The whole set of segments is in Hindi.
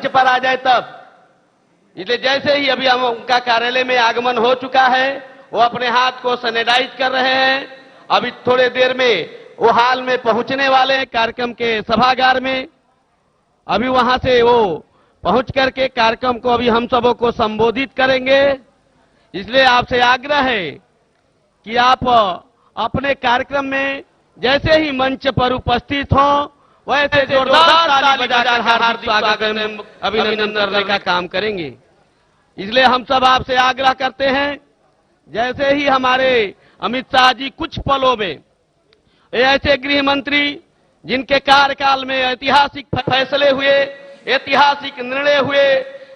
मंच पर आ जाए तब। इसलिए जैसे ही अभी हम उनका कार्यालय में आगमन हो चुका है, वो अपने हाथ को सैनिटाइज कर रहे हैं। अभी थोड़े देर में वो हाल में पहुंचने वाले हैं, कार्यक्रम के सभागार में। अभी वहां से वो पहुंच करके कार्यक्रम को अभी हम सबों को संबोधित करेंगे। इसलिए आपसे आग्रह है कि आप अपने कार्यक्रम में जैसे ही मंच पर उपस्थित हो, वैसे जोरदार ताली बजाकर हार्दिक स्वागत एवं अभिनंदन करने का काम करेंगे। इसलिए हम सब आपसे आग्रह करते हैं, जैसे ही हमारे अमित शाह जी कुछ पलों में, ऐसे गृह मंत्री जिनके कार्यकाल में ऐतिहासिक फैसले हुए, ऐतिहासिक निर्णय हुए,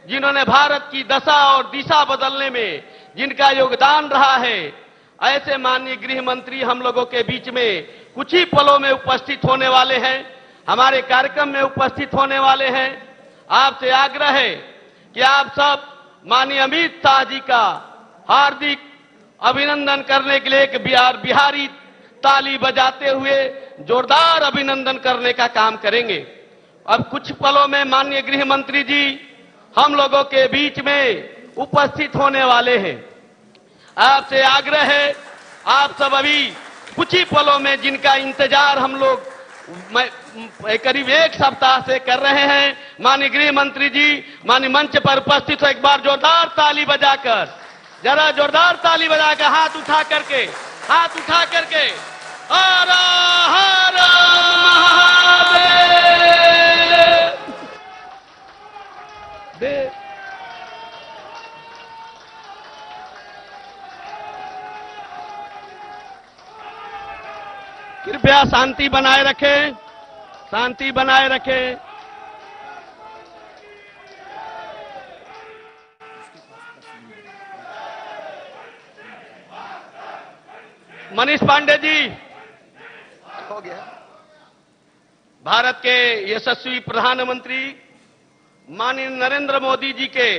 जिन्होंने भारत की दशा और दिशा बदलने में जिनका योगदान रहा है, ऐसे माननीय गृह मंत्री हम लोगों के बीच में कुछ ही पलों में उपस्थित होने वाले हैं, हमारे कार्यक्रम में उपस्थित होने वाले हैं। आपसे आग्रह है कि आप सब माननीय अमित शाह जी का हार्दिक अभिनंदन करने के लिए एक बिहारी ताली बजाते हुए जोरदार अभिनंदन करने का काम करेंगे। अब कुछ पलों में माननीय गृह मंत्री जी हम लोगों के बीच में उपस्थित होने वाले हैं। आपसे आग्रह है, आप सब अभी कुछ ही पलों में जिनका इंतजार हम लोग करीब एक सप्ताह से कर रहे हैं, माननीय गृह मंत्री जी माननीय मंच पर उपस्थित हो, एक बार जोरदार ताली बजाकर, जरा जोरदार ताली बजाकर हाथ उठा करके हर हर महादेव। कृपया शांति बनाए रखें, शांति बनाए रखें। मनीष पांडे जी, हो गया। भारत के यशस्वी प्रधानमंत्री माननीय नरेंद्र मोदी जी के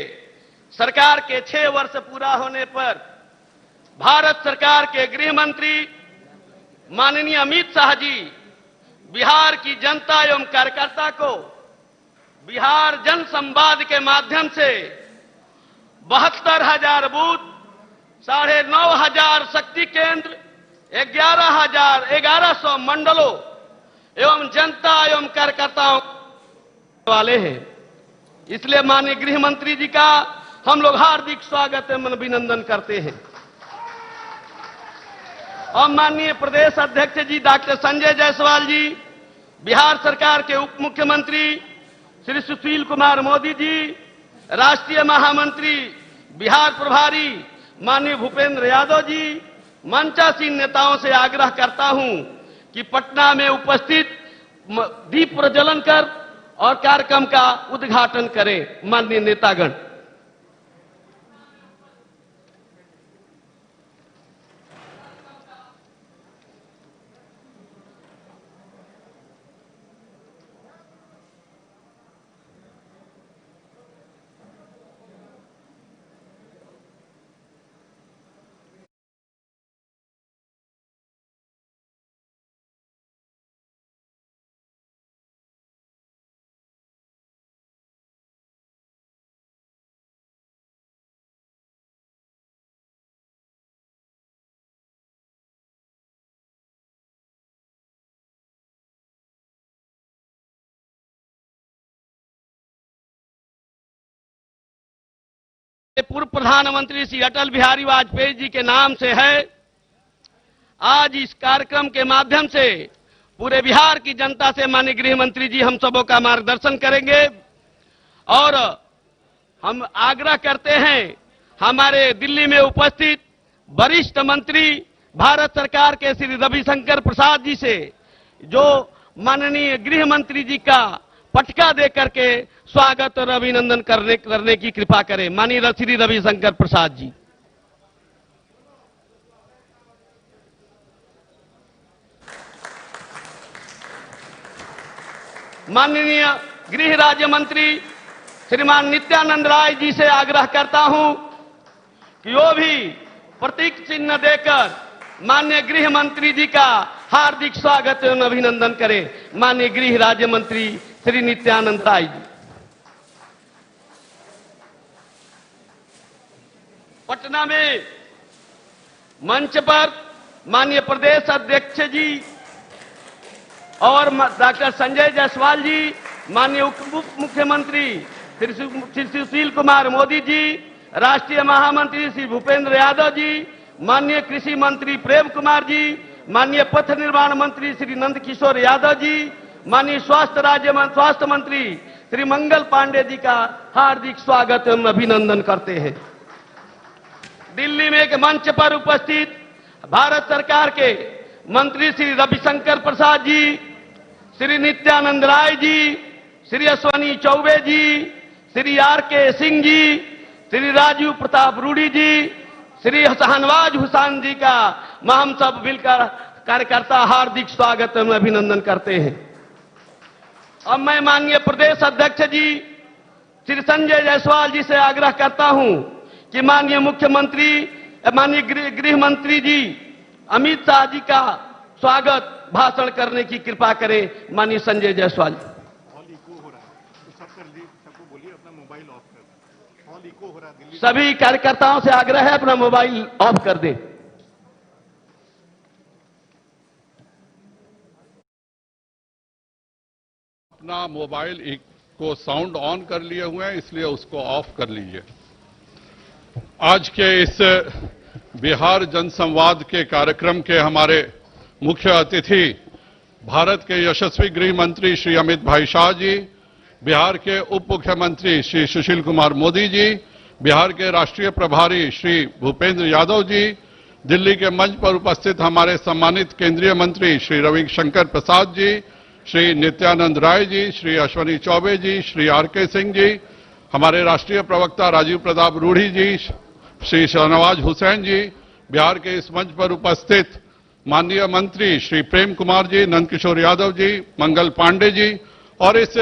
सरकार के 6 वर्ष पूरा होने पर भारत सरकार के गृह मंत्री माननीय अमित शाह जी बिहार की जनता एवं कार्यकर्ता को बिहार जन संवाद के माध्यम से 72,000 बूथ, 9,500 शक्ति केंद्र, 11,100 मंडलों एवं जनता एवं कार्यकर्ताओं वाले हैं। इसलिए माननीय गृह मंत्री जी का हम लोग हार्दिक स्वागत एवं अभिनंदन करते हैं। और माननीय प्रदेश अध्यक्ष जी डॉक्टर संजय जायसवाल जी, बिहार सरकार के उप मुख्यमंत्री श्री सुशील कुमार मोदी जी, राष्ट्रीय महामंत्री बिहार प्रभारी माननीय भूपेंद्र यादव जी, मंचासीन नेताओं से आग्रह करता हूं कि पटना में उपस्थित दीप प्रज्वलन कर और कार्यक्रम का उद्घाटन करें। माननीय नेतागण, पूर्व प्रधानमंत्री श्री अटल बिहारी वाजपेयी जी के नाम से है। आज इस कार्यक्रम के माध्यम से पूरे बिहार की जनता से माननीय गृह मंत्री जी हम सबों का मार्गदर्शन करेंगे और हम आग्रह करते हैं हमारे दिल्ली में उपस्थित वरिष्ठ मंत्री भारत सरकार के श्री रविशंकर प्रसाद जी से, जो माननीय गृह मंत्री जी का पटका दे करके स्वागत और अभिनंदन करने की कृपा करें। माननीय श्री रविशंकर प्रसाद जी। माननीय गृह राज्य मंत्री श्रीमान नित्यानंद राय जी से आग्रह करता हूं कि वो भी प्रतीक चिन्ह देकर माननीय गृह मंत्री जी का हार्दिक स्वागत एवं अभिनंदन करें। माननीय गृह राज्य मंत्री श्री नित्यानंद राय जी। पटना में मंच पर माननीय प्रदेश अध्यक्ष जी और डॉक्टर संजय जायसवाल जी, माननीय उप मुख्यमंत्री श्री सुशील कुमार मोदी जी, राष्ट्रीय महामंत्री श्री भूपेंद्र यादव जी, माननीय कृषि मंत्री प्रेम कुमार जी, माननीय पथ निर्माण मंत्री श्री नंदकिशोर यादव जी, माननीय स्वास्थ्य मंत्री श्री मंगल पांडे जी का हार्दिक स्वागत एवं अभिनंदन करते हैं। दिल्ली में एक मंच पर उपस्थित भारत सरकार के मंत्री श्री रविशंकर प्रसाद जी, श्री नित्यानंद राय जी, श्री अश्वनी चौबे जी, श्री आर.के. सिंह जी, श्री राजीव प्रताप रूडी जी, श्री शाहनवाज हुसैन जी का हम सब मिलकर कार्यकर्ता हार्दिक स्वागत एवं अभिनंदन करते हैं। अब मैं माननीय प्रदेश अध्यक्ष जी श्री संजय जायसवाल जी से आग्रह करता हूं कि माननीय मुख्यमंत्री माननीय गृह मंत्री जी अमित शाह जी का स्वागत भाषण करने की कृपा करें। माननीय संजय जायसवाल जी। हॉल इको हो रहा है तो सबको बोलिए अपना मोबाइल ऑफ कर दें। हॉल इको हो रहा है दिल्ली। सभी कार्यकर्ताओं से आग्रह है अपना मोबाइल ऑफ कर दें। अपना मोबाइल को साउंड ऑन कर लिए हुए हैं, इसलिए उसको ऑफ कर लीजिए। आज के इस बिहार जनसंवाद के कार्यक्रम के हमारे मुख्य अतिथि भारत के यशस्वी गृह मंत्री श्री अमित भाई शाह जी, बिहार के उप मुख्यमंत्री श्री सुशील कुमार मोदी जी, बिहार के राष्ट्रीय प्रभारी श्री भूपेंद्र यादव जी, दिल्ली के मंच पर उपस्थित हमारे सम्मानित केंद्रीय मंत्री श्री रविशंकर प्रसाद जी, श्री नित्यानंद राय जी, श्री अश्वनी चौबे जी, श्री आर.के. सिंह जी, हमारे राष्ट्रीय प्रवक्ता राजीव प्रताप रूडी जी, श्री शाहनवाज हुसैन जी, बिहार के इस मंच पर उपस्थित माननीय मंत्री श्री प्रेम कुमार जी, नंदकिशोर यादव जी, मंगल पांडे जी और इस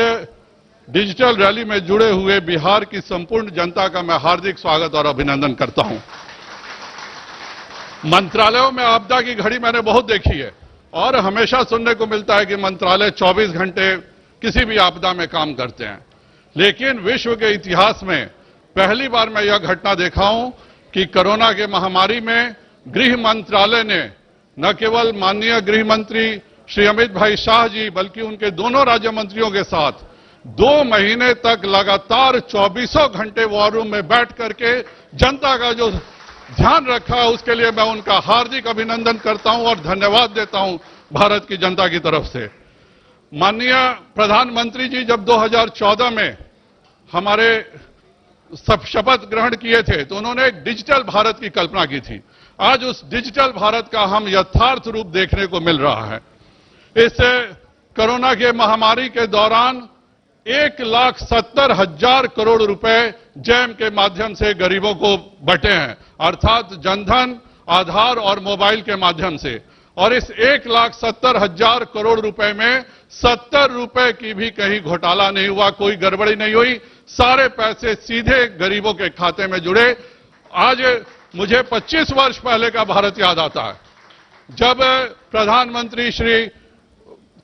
डिजिटल रैली में जुड़े हुए बिहार की संपूर्ण जनता का मैं हार्दिक स्वागत और अभिनंदन करता हूं। मंत्रालयों में आपदा की घड़ी मैंने बहुत देखी है और हमेशा सुनने को मिलता है कि मंत्रालय 24 घंटे किसी भी आपदा में काम करते हैं, लेकिन विश्व के इतिहास में पहली बार मैं यह घटना देखा हूं कि कोरोना के महामारी में गृह मंत्रालय ने न केवल माननीय गृह मंत्री श्री अमित भाई शाह जी बल्कि उनके दोनों राज्य मंत्रियों के साथ 2 महीने तक लगातार 24 घंटे वॉर रूम में बैठ करके जनता का जो ध्यान रखा उसके लिए मैं उनका हार्दिक अभिनंदन करता हूं और धन्यवाद देता हूं भारत की जनता की तरफ से। माननीय प्रधानमंत्री जी जब 2014 में हमारे सब शपथ ग्रहण किए थे तो उन्होंने एक डिजिटल भारत की कल्पना की थी। आज उस डिजिटल भारत का हम यथार्थ रूप देखने को मिल रहा है। इस कोरोना के महामारी के दौरान 1,70,000 करोड़ रुपए जैम के माध्यम से गरीबों को बंटे हैं, अर्थात जनधन, आधार और मोबाइल के माध्यम से। और इस 1,70,000 करोड़ रुपए में 70 रुपए की भी कहीं घोटाला नहीं हुआ, कोई गड़बड़ी नहीं हुई, सारे पैसे सीधे गरीबों के खाते में जुड़े। आज मुझे 25 वर्ष पहले का भारत याद आता है जब प्रधानमंत्री श्री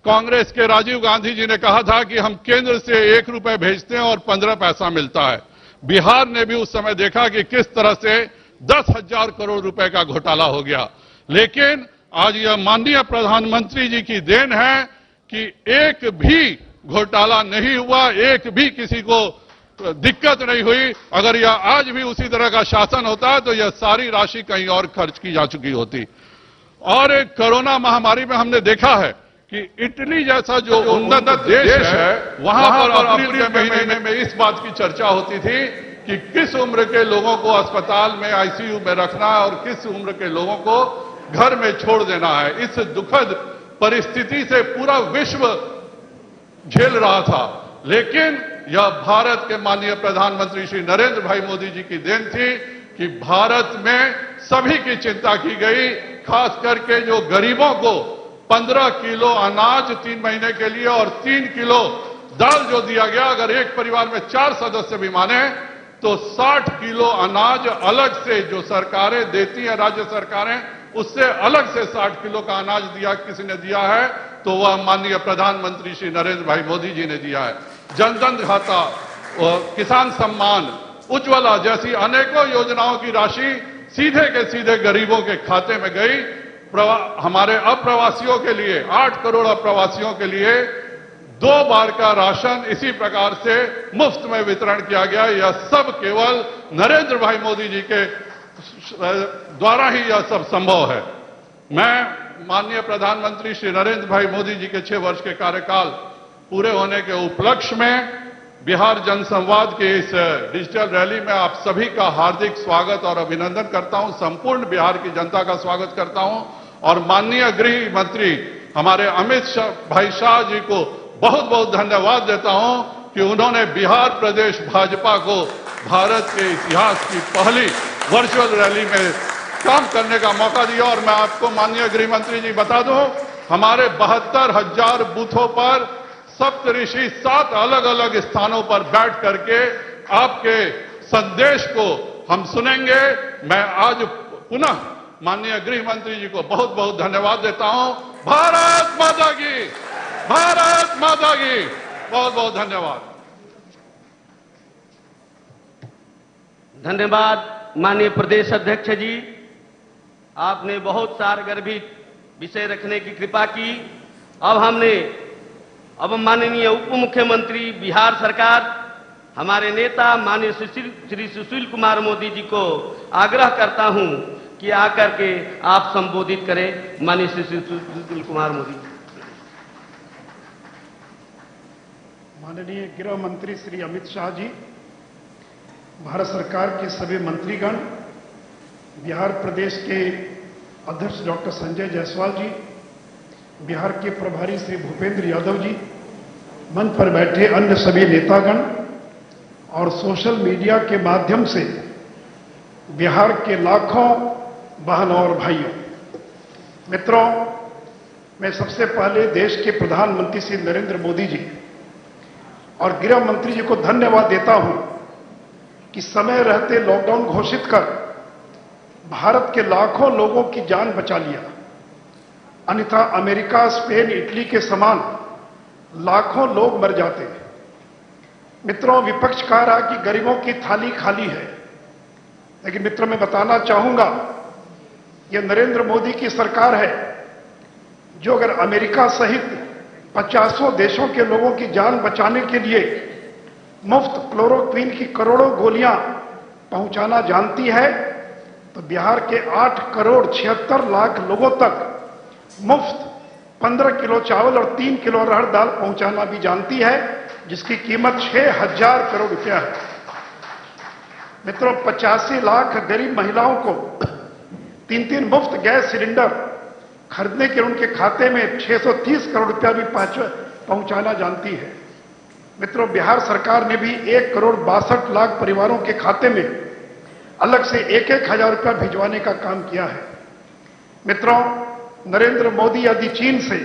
कांग्रेस के राजीव गांधी जी ने कहा था कि हम केंद्र से 1 रुपए भेजते हैं और 15 पैसा मिलता है। बिहार ने भी उस समय देखा कि किस तरह से 10,000 करोड़ रुपए का घोटाला हो गया, लेकिन आज यह माननीय प्रधानमंत्री जी की देन है कि एक भी घोटाला नहीं हुआ, एक भी किसी को दिक्कत नहीं हुई। अगर यह आज भी उसी तरह का शासन होता तो यह सारी राशि कहीं और खर्च की जा चुकी होती। और कोरोना महामारी में हमने देखा है कि इटली जैसा जो उन्नत देश है वहां पर अप्रैल के महीने में इस बात की चर्चा होती थी कि किस उम्र के लोगों को अस्पताल में आईसीयू में रखना है और किस उम्र के लोगों को घर में छोड़ देना है। इस दुखद परिस्थिति से पूरा विश्व झेल रहा था, लेकिन यह भारत के माननीय प्रधानमंत्री श्री नरेंद्र भाई मोदी जी की देन थी कि भारत में सभी की चिंता की गई, खास करके जो गरीबों को 15 किलो अनाज 3 महीने के लिए और 3 किलो दाल जो दिया गया। अगर एक परिवार में 4 सदस्य भी माने तो 60 किलो अनाज अलग से जो सरकारें देती हैं, राज्य सरकारें, उससे अलग से 60 किलो का अनाज दिया, किसी ने दिया है तो वह माननीय प्रधानमंत्री श्री नरेंद्र भाई मोदी जी ने दिया है। जनधन खाता, किसान सम्मान, उज्ज्वला जैसी अनेकों योजनाओं की राशि सीधे के सीधे गरीबों के खाते में गई। हमारे अप्रवासियों के लिए 8 करोड़ अप्रवासियों के लिए 2 बार का राशन इसी प्रकार से मुफ्त में वितरण किया गया। यह सब केवल नरेंद्र भाई मोदी जी के द्वारा ही यह सब संभव है। मैं माननीय प्रधानमंत्री श्री नरेंद्र भाई मोदी जी के 6 वर्ष के कार्यकाल पूरे होने के उपलक्ष्य में बिहार जनसंवाद के इस डिजिटल रैली में आप सभी का हार्दिक स्वागत और अभिनंदन करता हूं। संपूर्ण बिहार की जनता का स्वागत करता हूं और माननीय गृह मंत्री हमारे अमित भाई शाह जी को बहुत बहुत धन्यवाद देता हूं कि उन्होंने बिहार प्रदेश भाजपा को भारत के इतिहास की पहली वर्चुअल रैली में काम करने का मौका दिया। और मैं आपको माननीय गृह मंत्री जी बता दूं, हमारे 72,000 बूथों पर सप्तऋषि 7 अलग अलग स्थानों पर बैठ करके आपके संदेश को हम सुनेंगे। मैं आज पुनः माननीय गृह मंत्री जी को बहुत बहुत धन्यवाद देता हूं। भारत माता की, भारत माता की, बहुत बहुत धन्यवाद। धन्यवाद माननीय प्रदेश अध्यक्ष जी, आपने बहुत सारगर्भित विषय रखने की कृपा की। अब माननीय उप मुख्यमंत्री बिहार सरकार हमारे नेता माननीय श्री सुशील कुमार मोदी जी को आग्रह करता हूं कि आकर के आप संबोधित करें। माननीय श्री सुशील कुमार मोदी। माननीय गृह मंत्री श्री अमित शाह जी, भारत सरकार के सभी मंत्रीगण, बिहार प्रदेश के अध्यक्ष डॉक्टर संजय जायसवाल जी, बिहार के प्रभारी श्री भूपेंद्र यादव जी, मंच पर बैठे अन्य सभी नेतागण और सोशल मीडिया के माध्यम से बिहार के लाखों बहनों और भाइयों, मित्रों, मैं सबसे पहले देश के प्रधानमंत्री श्री नरेंद्र मोदी जी और गृह मंत्री जी को धन्यवाद देता हूं कि समय रहते लॉकडाउन घोषित कर भारत के लाखों लोगों की जान बचा लिया। अन्यथा अमेरिका, स्पेन, इटली के समान लाखों लोग मर जाते। मित्रों, विपक्ष कह रहा कि गरीबों की थाली खाली है, लेकिन मित्रों मैं बताना चाहूंगा यह नरेंद्र मोदी की सरकार है जो अगर अमेरिका सहित 50 देशों के लोगों की जान बचाने के लिए मुफ्त क्लोरोक्विन की करोड़ों गोलियां पहुंचाना जानती है, तो बिहार के 8 करोड़ 76 लाख लोगों तक मुफ्त 15 किलो चावल और 3 किलो अरहर दाल पहुंचाना भी जानती है, जिसकी कीमत 6,000 करोड़ रुपया है। मित्रों, 85 लाख गरीब महिलाओं को 3 मुफ्त गैस सिलेंडर खरीदने के उनके खाते में 630 करोड़ रुपया भी पहुंचाना जानती है। मित्रों, बिहार सरकार ने भी 1 करोड़ 62 लाख परिवारों के खाते में अलग से 1-1 हजार रुपया भिजवाने का काम किया है। मित्रों, नरेंद्र मोदी यदि चीन से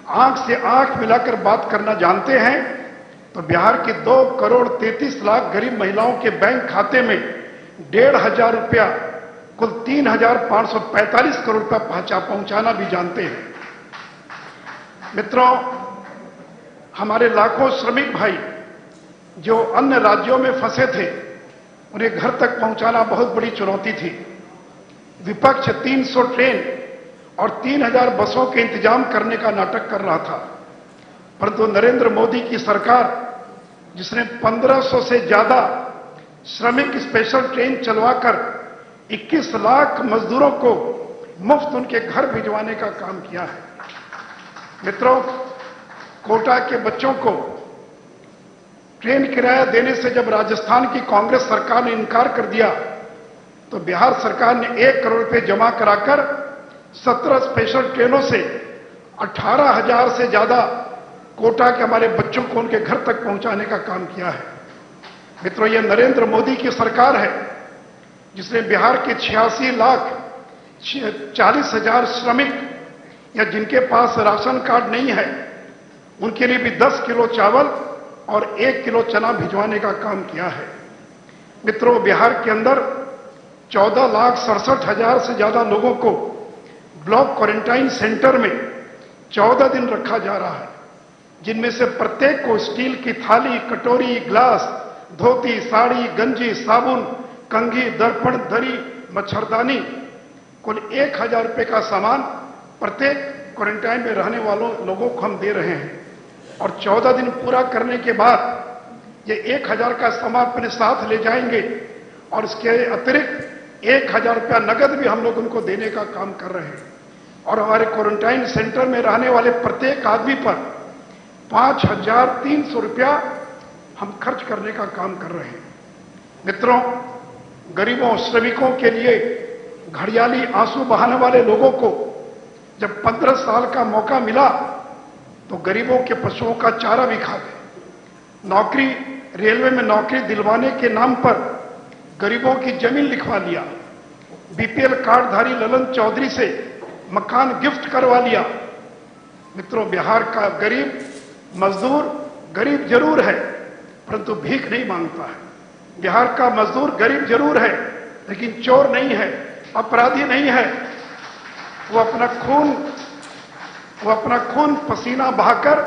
आंख मिलाकर बात करना जानते हैं, तो बिहार के 2 करोड़ 33 लाख गरीब महिलाओं के बैंक खाते में 1,500 रुपया, कुल 3,545 करोड़ रुपया पहुंचाना भी जानते हैं। मित्रों, हमारे लाखों श्रमिक भाई जो अन्य राज्यों में फंसे थे, उन्हें घर तक पहुंचाना बहुत बड़ी चुनौती थी। विपक्ष 300 ट्रेन और 3,000 बसों के इंतजाम करने का नाटक कर रहा था, परंतु नरेंद्र मोदी की सरकार, जिसने 1,500 से ज्यादा श्रमिक स्पेशल ट्रेन चलवाकर 21 लाख मजदूरों को मुफ्त उनके घर भिजवाने का काम किया है। मित्रों, कोटा के बच्चों को ट्रेन किराया देने से जब राजस्थान की कांग्रेस सरकार ने इनकार कर दिया, तो बिहार सरकार ने 1 करोड़ रुपए जमा कराकर 17 स्पेशल ट्रेनों से 18,000 से ज्यादा कोटा के हमारे बच्चों को उनके घर तक पहुंचाने का काम किया है। मित्रों, यह नरेंद्र मोदी की सरकार है जिसने बिहार के 86 लाख 40 हजार श्रमिक या जिनके पास राशन कार्ड नहीं है, उनके लिए भी 10 किलो चावल और 1 किलो चना भिजवाने का काम किया है। मित्रों, बिहार के अंदर 14,67,000 से ज्यादा लोगों को ब्लॉक क्वारंटाइन सेंटर में 14 दिन रखा जा रहा है, जिनमें से प्रत्येक को स्टील की थाली, कटोरी, ग्लास, धोती, साड़ी, गंजी, साबुन, कंघी, दर्पण, दरी, मच्छरदानी, कुल 1000 रुपए का सामान प्रत्येक क्वारंटाइन में रहने वालों लोगों को हम दे रहे हैं। और 14 दिन पूरा करने के बाद ये 1000 का सामान अपने साथ ले जाएंगे और इसके अतिरिक्त 1000 रुपया नगद भी हम लोग उनको देने का काम कर रहे हैं। और हमारे क्वारंटाइन सेंटर में रहने वाले प्रत्येक आदमी पर 5300 रुपया हम खर्च करने का काम कर रहे हैं। मित्रों, गरीबों, श्रमिकों के लिए घड़ियाली आंसू बहाने वाले लोगों को जब 15 साल का मौका मिला तो गरीबों के पशुओं का चारा भी खा गए। नौकरी, रेलवे में नौकरी दिलवाने के नाम पर गरीबों की जमीन लिखवा लिया। बीपीएल कार्डधारी ललन चौधरी से मकान गिफ्ट करवा लिया। मित्रों, बिहार का गरीब मजदूर गरीब जरूर है परंतु भीख नहीं मांगता है। बिहार का मजदूर गरीब जरूर है लेकिन चोर नहीं है, अपराधी नहीं है। वो अपना खून पसीना बहाकर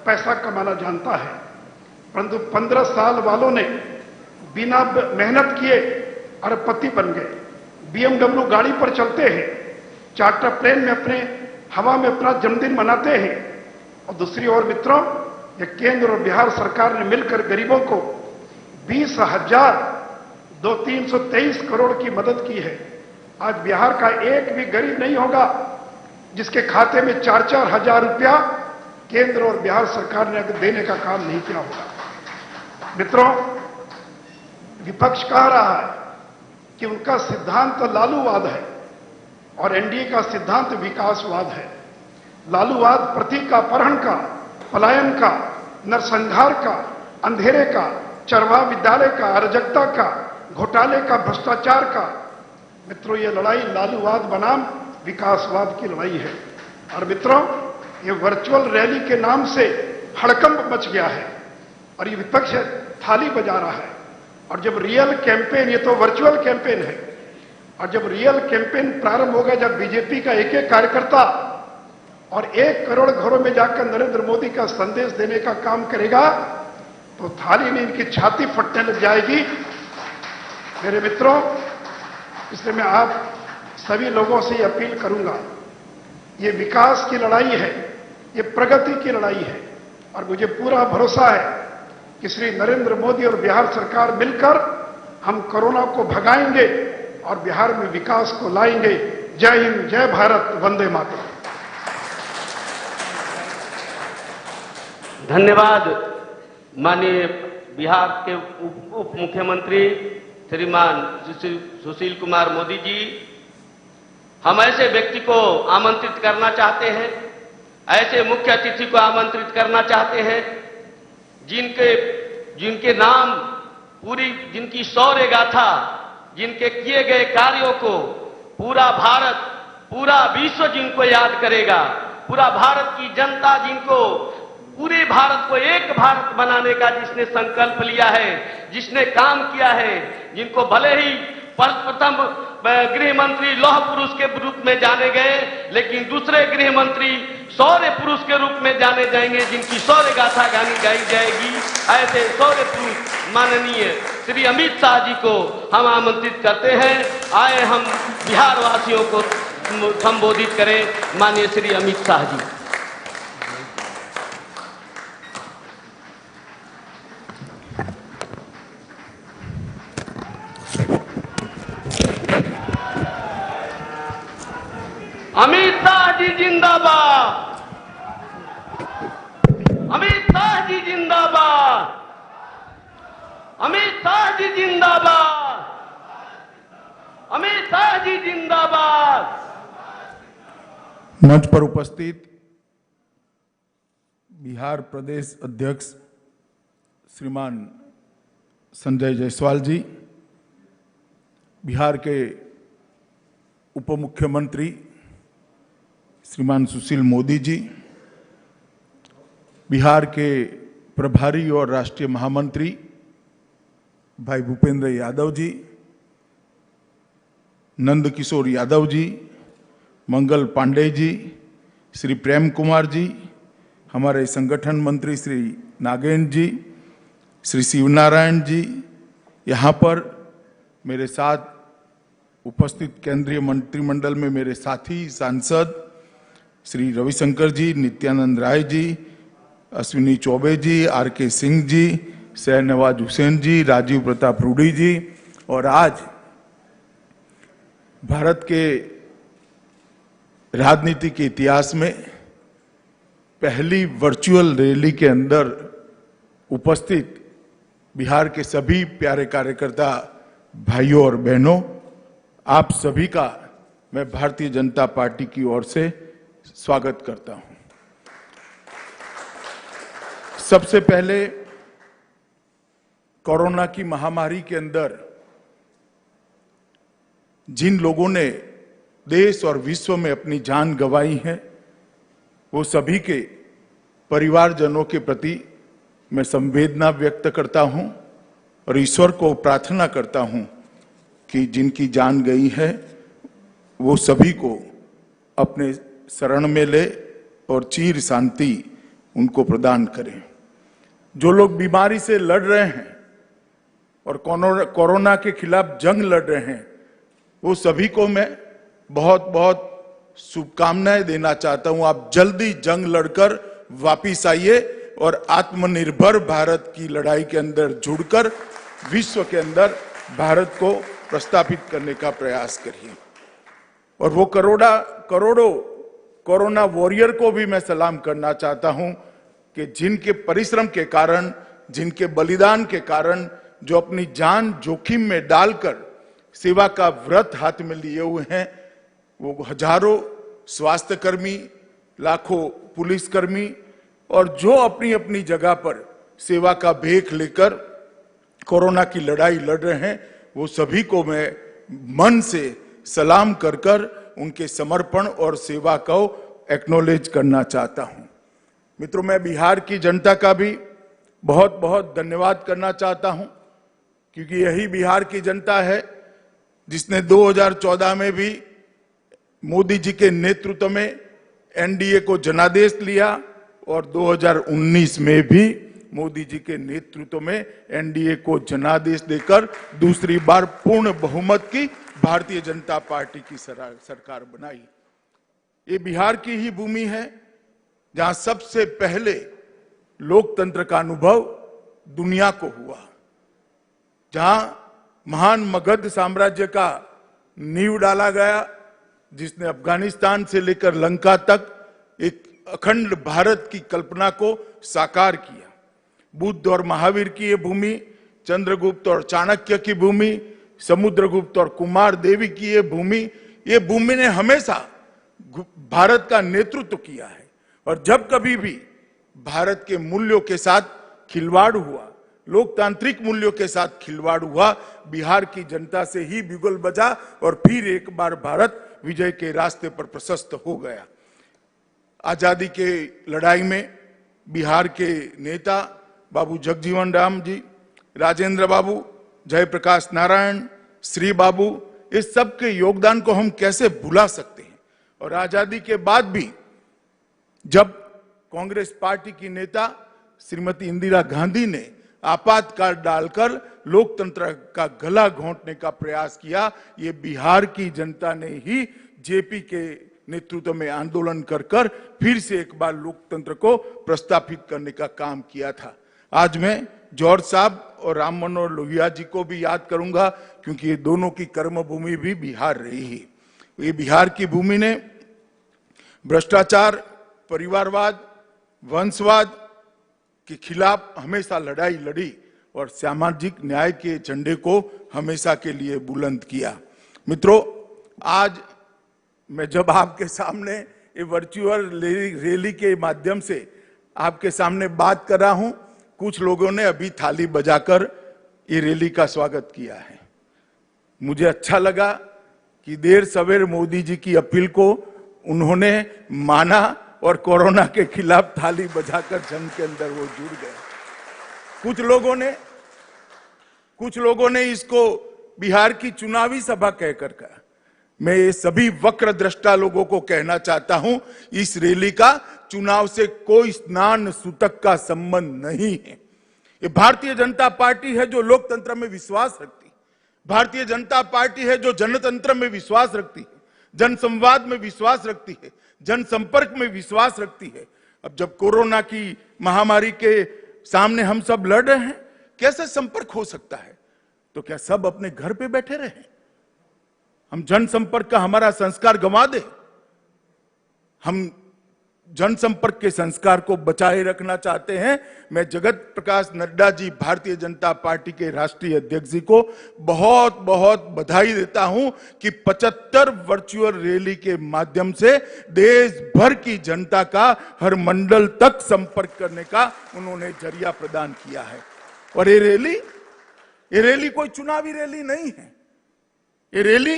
पैसा कमाना जानता है। परंतु 15 साल वालों ने बिना मेहनत किए अरबपति बन गए। BMW गाड़ी पर चलते हैं, चार्टर प्लेन में अपने हवा में अपना जन्मदिन मनाते हैं। और दूसरी ओर मित्रों, ये केंद्र और बिहार सरकार ने मिलकर गरीबों को 20,323 करोड़ की मदद की है। आज बिहार का एक भी गरीब नहीं होगा जिसके खाते में 4-4 हजार रुपया केंद्र और बिहार सरकार ने देने का काम नहीं किया होगा। मित्रों, विपक्ष कह रहा है कि उनका सिद्धांत लालूवाद है और एनडीए का सिद्धांत विकासवाद है। लालूवाद प्रतीक का, अपहरण का, पलायन का, नरसंहार का, अंधेरे का, चरवाह विद्यालय का, अराजकता का, घोटाले का, भ्रष्टाचार का। मित्रों, ये लड़ाई लालूवाद बनाम विकासवाद की लड़ाई है। और मित्रों, ये वर्चुअल रैली के नाम से हड़कंप मच गया है और ये विपक्ष थाली बजा रहा है। और जब रियल कैंपेन, ये तो वर्चुअल कैंपेन है, और जब रियल कैंपेन प्रारंभ होगा, जब बीजेपी का एक एक कार्यकर्ता और 1 करोड़ घरों में जाकर नरेंद्र मोदी का संदेश देने का काम करेगा तो थाली में इनकी छाती फटने लग जाएगी। मेरे मित्रों, इसलिए मैं आप सभी लोगों से अपील करूंगा, ये विकास की लड़ाई है, ये प्रगति की लड़ाई है। और मुझे पूरा भरोसा है कि श्री नरेंद्र मोदी और बिहार सरकार मिलकर हम कोरोना को भगाएंगे और बिहार में विकास को लाएंगे। जय हिंद, जय भारत, वंदे मातरम। धन्यवाद माननीय बिहार के उप मुख्यमंत्री श्रीमान सुशील कुमार मोदी जी। हम ऐसे व्यक्ति को आमंत्रित करना चाहते हैं, ऐसे मुख्य अतिथि को आमंत्रित करना चाहते हैं जिनके नाम पूरी, जिनकी शौर्य गाथा, जिनके किए गए कार्यों को पूरा भारत, पूरा विश्व जिनको याद करेगा, पूरा भारत की जनता जिनको, पूरे भारत को एक भारत बनाने का जिसने संकल्प लिया है, जिसने काम किया है, जिनको भले ही प्रथम गृह मंत्री लौह पुरुष के रूप में जाने गए, लेकिन दूसरे गृह मंत्री शौर्य पुरुष के रूप में जाने जाएंगे, जिनकी शौर्य गाथा गानी गाई जाएगी। ऐसे शौर्य पुरुष माननीय श्री अमित शाह जी को हम आमंत्रित करते हैं। आए हम बिहार वासियों को संबोधित करें। माननीय श्री अमित शाह जी। अमित शाह जी जिंदाबाद, अमित शाह जी जिंदाबाद, अमित शाह जी जिंदाबाद, अमित शाह जी जिंदाबाद। मंच पर उपस्थित बिहार प्रदेश अध्यक्ष श्रीमान संजय जायसवाल जी, बिहार के उप मुख्यमंत्री श्रीमान सुशील मोदी जी, बिहार के प्रभारी और राष्ट्रीय महामंत्री भाई भूपेंद्र यादव जी, नंद किशोर यादव जी, मंगल पांडे जी, श्री प्रेम कुमार जी, हमारे संगठन मंत्री श्री नागेंद्र जी, श्री शिवनारायण जी, यहाँ पर मेरे साथ उपस्थित केंद्रीय मंत्रिमंडल में मेरे साथी सांसद श्री रविशंकर जी, नित्यानंद राय जी, अश्विनी चौबे जी, आर.के. सिंह जी, शहनवाज हुसैन जी, राजीव प्रताप रूडी जी, और आज भारत के राजनीति के इतिहास में पहली वर्चुअल रैली के अंदर उपस्थित बिहार के सभी प्यारे कार्यकर्ता भाइयों और बहनों, आप सभी का मैं भारतीय जनता पार्टी की ओर से स्वागत करता हूं। सबसे पहले कोरोना की महामारी के अंदर जिन लोगों ने देश और विश्व में अपनी जान गंवाई है, वो सभी के परिवारजनों के प्रति मैं संवेदना व्यक्त करता हूं और ईश्वर को प्रार्थना करता हूं कि जिनकी जान गई है वो सभी को अपने शरण में ले और चिर शांति उनको प्रदान करें। जो लोग बीमारी से लड़ रहे हैं और कोरोना के खिलाफ जंग लड़ रहे हैं, वो सभी को मैं बहुत बहुत शुभकामनाएं देना चाहता हूं। आप जल्दी जंग लड़कर वापिस आइए और आत्मनिर्भर भारत की लड़ाई के अंदर जुड़कर विश्व के अंदर भारत को प्रस्थापित करने का प्रयास करिए। और वो करोड़ों कोरोना वॉरियर को भी मैं सलाम करना चाहता हूं कि जिनके परिश्रम के कारण, जिनके बलिदान के कारण, जो अपनी जान जोखिम में डालकर सेवा का व्रत हाथ में लिए हुए हैं, वो हजारों स्वास्थ्यकर्मी, लाखों पुलिसकर्मी और जो अपनी अपनी जगह पर सेवा का भेख लेकर कोरोना की लड़ाई लड़ रहे हैं, वो सभी को मैं मन से सलाम कर कर उनके समर्पण और सेवा को एक्नॉलेज करना चाहता हूं। मित्रों, मैं बिहार की जनता का भी बहुत बहुत धन्यवाद करना चाहता हूं, क्योंकि यही बिहार की जनता है जिसने 2014 में भी मोदी जी के नेतृत्व में एनडीए को जनादेश लिया और 2019 में भी मोदी जी के नेतृत्व में एनडीए को जनादेश देकर दूसरी बार पूर्ण बहुमत की भारतीय जनता पार्टी की सरकार बनाई। ये बिहार की ही भूमि है जहां सबसे पहले लोकतंत्र का अनुभव दुनिया को हुआ, जहां महान मगध साम्राज्य का नींव डाला गया, जिसने अफगानिस्तान से लेकर लंका तक एक अखंड भारत की कल्पना को साकार किया। बुद्ध और महावीर की ये भूमि, चंद्रगुप्त और चाणक्य की भूमि, समुद्रगुप्त और कुमार देवी की ये भूमि ने हमेशा भारत का नेतृत्व किया है। और जब कभी भी भारत के मूल्यों के साथ खिलवाड़ हुआ, लोकतांत्रिक मूल्यों के साथ खिलवाड़ हुआ, बिहार की जनता से ही बिगुल बजा और फिर एक बार भारत विजय के रास्ते पर प्रशस्त हो गया। आजादी के लड़ाई में बिहार के नेता बाबू जगजीवन राम जी, राजेंद्र बाबू, जयप्रकाश नारायण, श्री बाबू, इस सब के योगदान को हम कैसे भुला सकते हैं। और आजादी के बाद भी जब कांग्रेस पार्टी की नेता श्रीमती इंदिरा गांधी ने आपातकाल डालकर लोकतंत्र का गला घोंटने का प्रयास किया, ये बिहार की जनता ने ही जेपी के नेतृत्व में आंदोलन कर कर फिर से एक बार लोकतंत्र को प्रस्थापित करने का काम किया था। आज मैं जॉर्ज साहब और राम मनोहर लोहिया जी को भी याद करूंगा, क्योंकि ये दोनों की कर्म भूमि भी बिहार रही है। ये बिहार की भूमि ने भ्रष्टाचार, परिवारवाद, वंशवाद के खिलाफ हमेशा लड़ाई लड़ी और सामाजिक न्याय के झंडे को हमेशा के लिए बुलंद किया। मित्रों, आज मैं जब आपके सामने ये वर्चुअल रैली के माध्यम से आपके सामने बात कर रहा हूं, कुछ लोगों ने अभी थाली बजाकर ये रैली का स्वागत किया है। मुझे अच्छा लगा कि देर सवेर मोदी जी की अपील को उन्होंने माना और कोरोना के खिलाफ थाली बजाकर जंग के अंदर वो जुड़ गए। कुछ लोगों ने इसको बिहार की चुनावी सभा कहकर कहा। मैं ये सभी वक्र दृष्टा लोगों को कहना चाहता हूं, इस रैली का चुनाव से कोई स्नान सूतक का संबंध नहीं है। ये भारतीय जनता पार्टी है जो लोकतंत्र में विश्वास रखती है, भारतीय जनता पार्टी है जो जनतंत्र में विश्वास रखती है, जनसंवाद में विश्वास रखती है, जनसंपर्क में विश्वास रखती है। अब जब कोरोना की महामारी के सामने हम सब लड़ रहे हैं, कैसे संपर्क हो सकता है? तो क्या सब अपने घर पे बैठे रहे? हम जनसंपर्क का हमारा संस्कार गंवा दे? हम जनसंपर्क के संस्कार को बचाए रखना चाहते हैं। मैं जगत प्रकाश नड्डा जी, भारतीय जनता पार्टी के राष्ट्रीय अध्यक्ष जी को बहुत बहुत बधाई देता हूं कि 75 वर्चुअल रैली के माध्यम से देश भर की जनता का हर मंडल तक संपर्क करने का उन्होंने जरिया प्रदान किया है। और ये रैली कोई चुनावी रैली नहीं है, ये रैली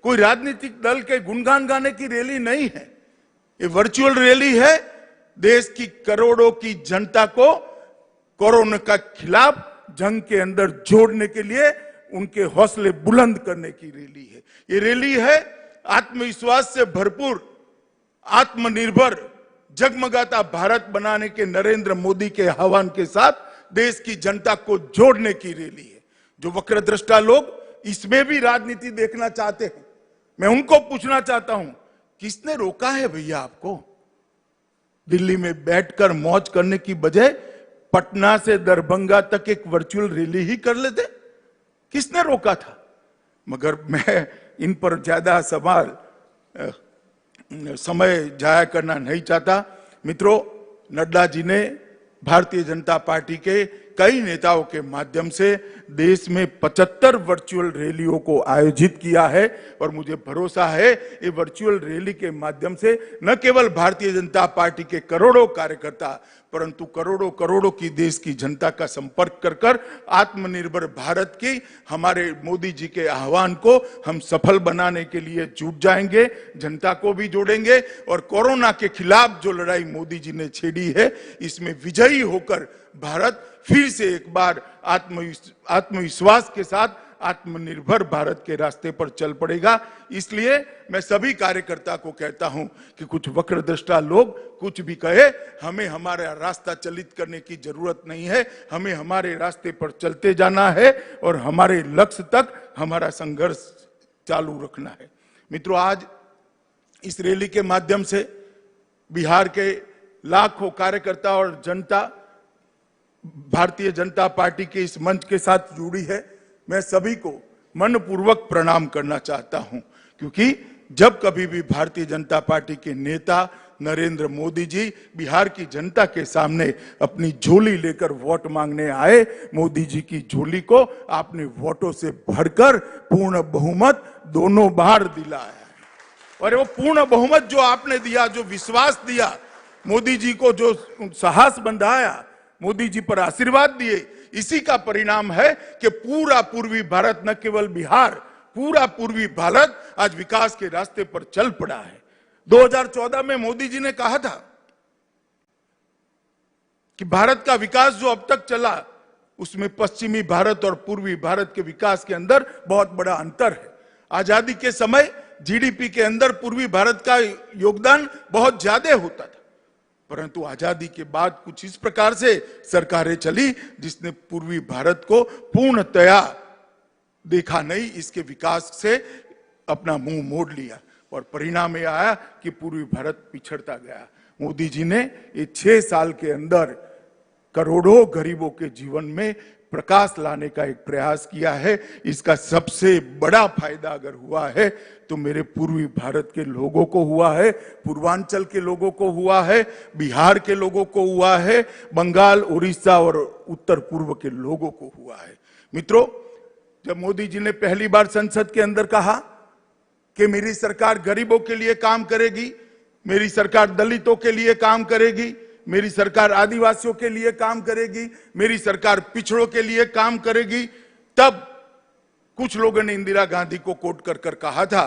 कोई राजनीतिक दल के गुणगान गाने की रैली नहीं है, ये वर्चुअल रैली है देश की करोड़ों की जनता को कोरोना के खिलाफ जंग के अंदर जोड़ने के लिए उनके हौसले बुलंद करने की रैली है। ये रैली है आत्मविश्वास से भरपूर, आत्मनिर्भर, जगमगाता भारत बनाने के नरेंद्र मोदी के आह्वान के साथ देश की जनता को जोड़ने की रैली है। जो वक्रदृष्टा लोग इसमें भी राजनीति देखना चाहते हैं, मैं उनको पूछना चाहता हूं, किसने रोका है भैया आपको? दिल्ली में बैठकर मौज करने की बजाय पटना से दरभंगा तक एक वर्चुअल रैली ही कर लेते, किसने रोका था? मगर मैं इन पर ज्यादा समय जाया करना नहीं चाहता। मित्रों, नड्डा जी ने भारतीय जनता पार्टी के कई नेताओं के माध्यम से देश में 75 वर्चुअल रैलियों को आयोजित किया है और मुझे भरोसा है ये वर्चुअल रैली के माध्यम से न केवल भारतीय जनता पार्टी के करोड़ों कार्यकर्ता परंतु करोड़ों करोड़ों की देश की जनता का संपर्क कर कर आत्मनिर्भर भारत की हमारे मोदी जी के आह्वान को हम सफल बनाने के लिए जुट जाएंगे, जनता को भी जोड़ेंगे और कोरोना के खिलाफ जो लड़ाई मोदी जी ने छेड़ी है इसमें विजयी होकर भारत फिर से एक बार आत्मविश्वास के साथ आत्मनिर्भर भारत के रास्ते पर चल पड़ेगा। इसलिए मैं सभी कार्यकर्ता को कहता हूं कि कुछ वक्रदृष्टा लोग कुछ भी कहे, हमें हमारा रास्ता चलित करने की जरूरत नहीं है, हमें हमारे रास्ते पर चलते जाना है और हमारे लक्ष्य तक हमारा संघर्ष चालू रखना है। मित्रों, आज इस रैली के माध्यम से बिहार के लाखों कार्यकर्ता और जनता भारतीय जनता पार्टी के इस मंच के साथ जुड़ी है। मैं सभी को मनपूर्वक प्रणाम करना चाहता हूं, क्योंकि जब कभी भी भारतीय जनता पार्टी के नेता नरेंद्र मोदी जी बिहार की जनता के सामने अपनी झोली लेकर वोट मांगने आए, मोदी जी की झोली को आपने वोटों से भरकर पूर्ण बहुमत दोनों बार दिलाया है। और वो पूर्ण बहुमत जो आपने दिया, जो विश्वास दिया, मोदी जी को जो साहस बंधाया, मोदी जी पर आशीर्वाद दिए, इसी का परिणाम है कि पूरा पूर्वी भारत, न केवल बिहार, पूरा पूर्वी भारत आज विकास के रास्ते पर चल पड़ा है। 2014 में मोदी जी ने कहा था कि भारत का विकास जो अब तक चला उसमें पश्चिमी भारत और पूर्वी भारत के विकास के अंदर बहुत बड़ा अंतर है। आजादी के समय जीडीपी के अंदर पूर्वी भारत का योगदान बहुत ज्यादा होता था, परंतु आजादी के बाद कुछ इस प्रकार से सरकारें चली जिसने पूर्वी भारत को पूर्णतया देखा नहीं, इसके विकास से अपना मुंह मोड़ लिया और परिणाम यह आया कि पूर्वी भारत पिछड़ता गया। मोदी जी ने ये 6 साल के अंदर करोड़ों गरीबों के जीवन में प्रकाश लाने का एक प्रयास किया है। इसका सबसे बड़ा फायदा अगर हुआ है तो मेरे पूर्वी भारत के लोगों को हुआ है, पूर्वांचल के लोगों को हुआ है, बिहार के लोगों को हुआ है, बंगाल, उड़ीसा और उत्तर पूर्व के लोगों को हुआ है। मित्रों, जब मोदी जी ने पहली बार संसद के अंदर कहा कि मेरी सरकार गरीबों के लिए काम करेगी, मेरी सरकार दलितों के लिए काम करेगी, मेरी सरकार आदिवासियों के लिए काम करेगी, मेरी सरकार पिछड़ों के लिए काम करेगी, तब कुछ लोगों ने इंदिरा गांधी को कोट कर कर कहा था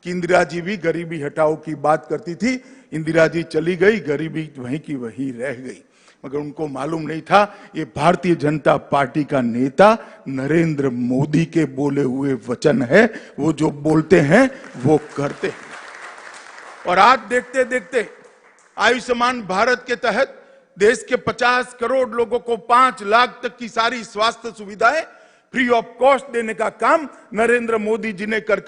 कि इंदिरा जी भी गरीबी हटाओ की बात करती थी, इंदिरा जी चली गई, गरीबी वहीं की वहीं रह गई। मगर उनको मालूम नहीं था ये भारतीय जनता पार्टी का नेता नरेंद्र मोदी के बोले हुए वचन है, वो जो बोलते हैं वो करते हैं। और आज देखते देखते आयुष्मान भारत के तहत देश के 50 करोड़ लोगों को 5 लाख तक की सारी स्वास्थ्य सुविधाएं फ्री ऑफ कॉस्ट देने का काम नरेंद्र मोदी जी ने कर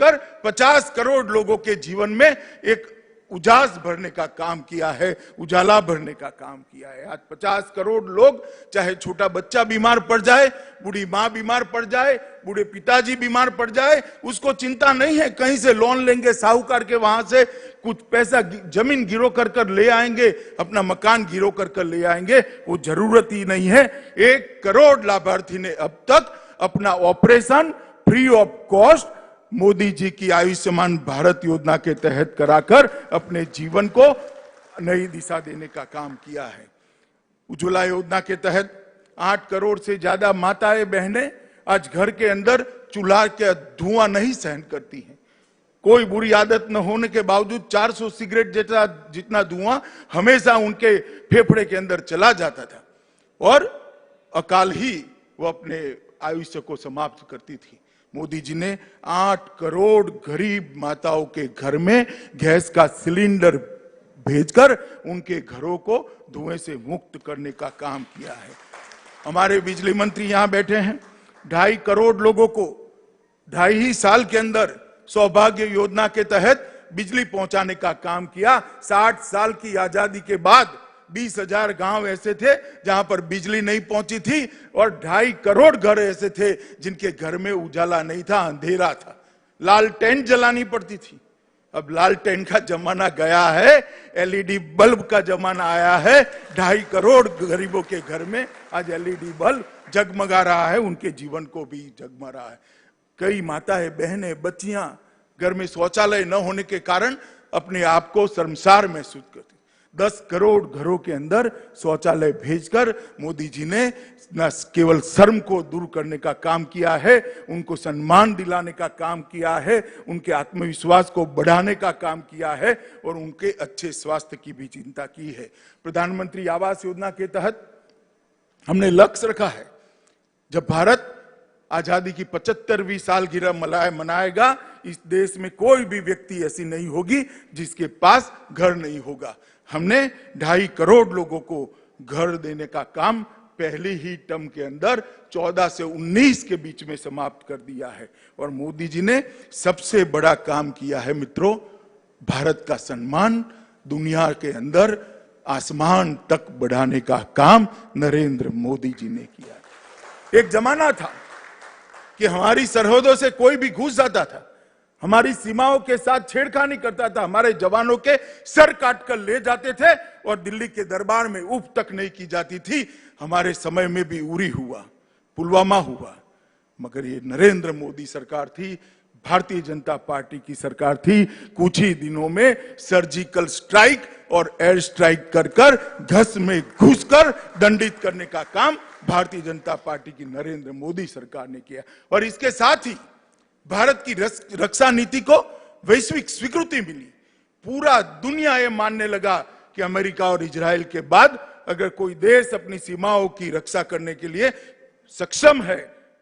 50 करोड़ लोगों के जीवन में एक उजास भरने का काम किया है, उजाला भरने का काम किया है। आज 50 करोड़ लोग, चाहे छोटा बच्चा बीमार पड़ जाए, बूढ़ी मां बीमार पड़ जाए, बूढ़े पिताजी बीमार पड़ जाए, उसको चिंता नहीं है कहीं से लोन लेंगे साहूकार के, वहां से कुछ पैसा जमीन गिरो कर ले आएंगे, अपना मकान गिरो कर ले आएंगे, वो जरूरत ही नहीं है। 1 करोड़ लाभार्थी ने अब तक अपना operation free of cost Modi ji की आयुष्मान भारत योजना के तहत कराकर अपने जीवन को नई दिशा देने का काम किया है। उज्ज्वला योजना के तहत 8 करोड़ से ज्यादा माताएं बहनें आज घर के अंदर चूल्हा के धुआं नहीं सहन करती हैं। कोई बुरी आदत न होने के बावजूद 400 सिगरेट जैसा जितना धुआं हमेशा उनके फेफड़े के अंदर चला जाता था और अकाल ही वो अपने आयुष्य को समाप्त करती थी। मोदी जी ने 8 करोड़ गरीब माताओं के घर में गैस का सिलेंडर भेजकर उनके घरों को धुएं से मुक्त करने का काम किया है। हमारे बिजली मंत्री यहां बैठे हैं। 2.5 करोड़ लोगों को 2.5 ही साल के अंदर सौभाग्य योजना के तहत बिजली पहुंचाने का काम किया। 60 साल की आजादी के बाद 20,000 गांव ऐसे थे जहां पर बिजली नहीं पहुंची थी और 2.5 करोड़ घर ऐसे थे जिनके घर में उजाला नहीं था, अंधेरा था, लालटेन जलानी पड़ती थी। अब लालटेन का जमाना गया है, एलईडी बल्ब का जमाना आया है। 2.5 करोड़ गरीबों के घर में आज एलईडी बल्ब जगमगा रहा है, उनके जीवन को भी जगमगा रहा है। कई माताएं बहनें बच्चियां घर में शौचालय न होने के कारण अपने आप को शर्मसार महसूस करती। 10 करोड़ घरों के अंदर शौचालय भेजकर मोदी जी ने न केवल शर्म को दूर करने का काम किया है, उनको सम्मान दिलाने का काम किया है, उनके आत्मविश्वास को बढ़ाने का काम किया है और उनके अच्छे स्वास्थ्य की भी चिंता की है। प्रधानमंत्री आवास योजना के तहत हमने लक्ष्य रखा है, जब भारत आजादी की 75वीं सालगिरह मनाएगा, इस देश में कोई भी व्यक्ति ऐसी नहीं होगी जिसके पास घर नहीं होगा। हमने 2.5 करोड़ लोगों को घर देने का काम पहली ही टर्म के अंदर 14 से 19 के बीच में समाप्त कर दिया है। और मोदी जी ने सबसे बड़ा काम किया है मित्रों, भारत का सम्मान दुनिया के अंदर आसमान तक बढ़ाने का काम नरेंद्र मोदी जी ने किया। एक जमाना था कि हमारी सरहदों से कोई भी घुस जाता था, हमारी सीमाओं के साथ छेड़खानी करता था, हमारे जवानों के सर काट कर ले जाते थे और दिल्ली के दरबार में उफ तक नहीं की जाती थी। हमारे समय में भी उरी हुआ, पुलवामा हुआ, मगर ये नरेंद्र मोदी सरकार थी, भारतीय जनता पार्टी की सरकार थी। कुछ ही दिनों में सर्जिकल स्ट्राइक और एयर स्ट्राइक कर घस में घुसकर दंडित करने का काम भारतीय जनता पार्टी की नरेंद्र मोदी सरकार ने किया। और इसके साथ ही भारत की रक्षा नीति को वैश्विक स्वीकृति मिली। पूरा दुनिया ये मानने लगा कि अमेरिका और इजराइल के बाद अगर कोई देश अपनी सीमाओं की रक्षा करने के लिए सक्षम है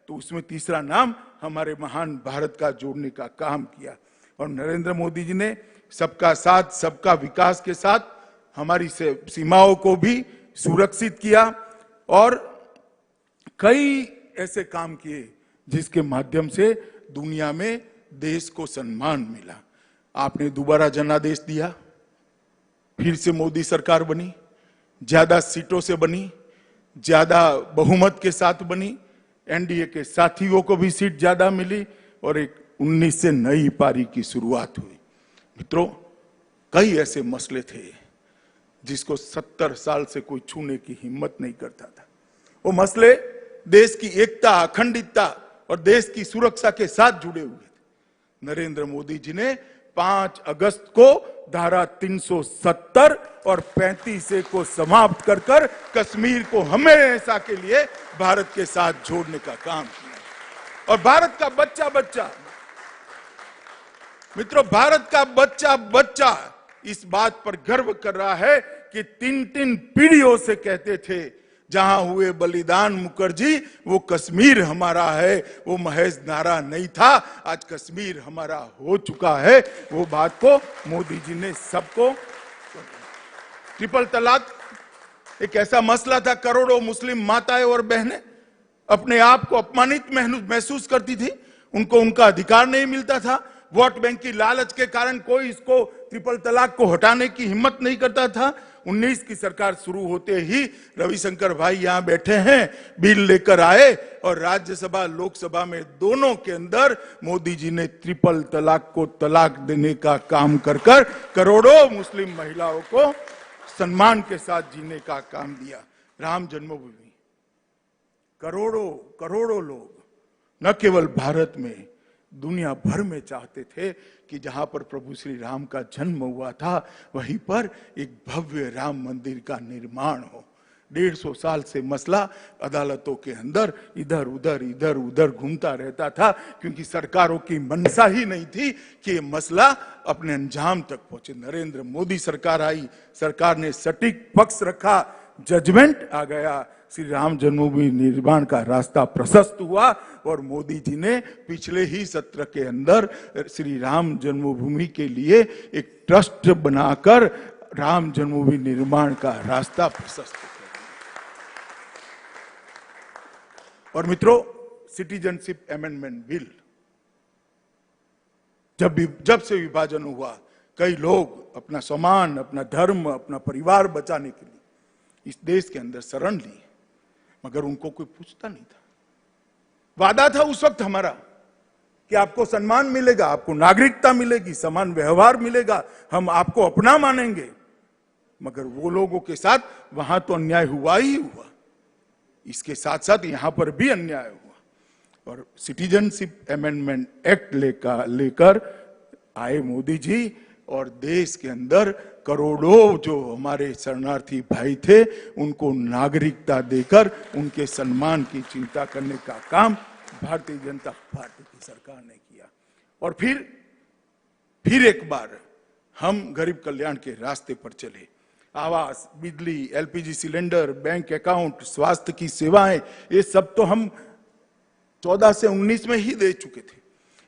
तो उसमें तीसरा नाम हमारे महान भारत का जोड़ने का काम किया। और नरेंद्र मोदी जी ने सबका साथ सबका विकास के साथ हमारी सीमाओं को भी सुरक्षित किया और कई ऐसे काम किए जिसके माध्यम से दुनिया में देश को सम्मान मिला। आपने दोबारा जनादेश दिया, फिर से मोदी सरकार बनी, ज्यादा सीटों से बनी, ज्यादा बहुमत के साथ बनी, एनडीए के साथियों को भी सीट ज्यादा मिली और एक 19 से नई पारी की शुरुआत हुई। मित्रों, कई ऐसे मसले थे जिसको 70 साल से कोई छूने की हिम्मत नहीं करता था। वो मसले देश की एकता, अखंडितता और देश की सुरक्षा के साथ जुड़े हुए थे। नरेंद्र मोदी जी ने 5 अगस्त को धारा 370 और 35 को समाप्त कर कश्मीर को हमेशा के लिए भारत के साथ जोड़ने का काम किया। और भारत का बच्चा मित्रों, भारत का बच्चा इस बात पर गर्व कर रहा है कि 3 पीढ़ियों से कहते थे जहां हुए बलिदान मुखर्जी वो कश्मीर हमारा है, वो महज नारा नहीं था, आज कश्मीर हमारा हो चुका है। वो बात को मोदी जी ने सबको ट्रिपल तलाक एक ऐसा मसला था, करोड़ों मुस्लिम माताएं और बहनें अपने आप को अपमानित महसूस करती थी, उनको उनका अधिकार नहीं मिलता था। वोट बैंक की लालच के कारण कोई इसको ट्रिपल तलाक को हटाने की हिम्मत नहीं करता था। 19 की सरकार शुरू होते ही रविशंकर भाई यहां बैठे हैं, बिल लेकर आए और राज्यसभा लोकसभा में दोनों के अंदर मोदी जी ने ट्रिपल तलाक को तलाक देने का काम कर करोड़ों मुस्लिम महिलाओं को सम्मान के साथ जीने का काम दिया। राम जन्मभूमि करोड़ों लोग न केवल भारत में, दुनिया भर में चाहते थे कि जहां पर प्रभु श्री राम का जन्म हुआ था वहीं पर एक भव्य राम मंदिर का निर्माण हो। 150 साल से मसला अदालतों के अंदर इधर उधर घूमता रहता था, क्योंकि सरकारों की मंशा ही नहीं थी कि ये मसला अपने अंजाम तक पहुंचे। नरेंद्र मोदी सरकार आई, सरकार ने सटीक पक्ष रखा, जजमेंट आ गया, श्री राम जन्मभूमि निर्माण का रास्ता प्रशस्त हुआ और मोदी जी ने पिछले ही सत्र के अंदर श्री राम जन्मभूमि के लिए एक ट्रस्ट बनाकर राम जन्मभूमि निर्माण का रास्ता प्रशस्त किया। और मित्रों, सिटीजनशिप अमेंडमेंट बिल जब से विभाजन हुआ, कई लोग अपना सम्मान, अपना धर्म, अपना परिवार बचाने के लिए इस देश के अंदर शरण ली, मगर उनको कोई पूछता नहीं था। वादा था उस वक्त हमारा कि आपको सम्मान मिलेगा, आपको नागरिकता मिलेगी, समान व्यवहार मिलेगा, हम आपको अपना मानेंगे। मगर वो लोगों के साथ वहां तो अन्याय हुआ ही हुआ, इसके साथ साथ यहां पर भी अन्याय हुआ। और सिटीजनशिप अमेंडमेंट एक्ट लेकर आए मोदी जी और देश के अंदर करोड़ों जो हमारे शरणार्थी भाई थे उनको नागरिकता देकर उनके सम्मान की चिंता करने का काम भारतीय जनता पार्टी की सरकार ने किया। और फिर एक बार हम गरीब कल्याण के रास्ते पर चले। आवास, बिजली, एलपीजी सिलेंडर, बैंक अकाउंट, स्वास्थ्य की सेवाएं, ये सब तो हम 14 से 19 में ही दे चुके थे।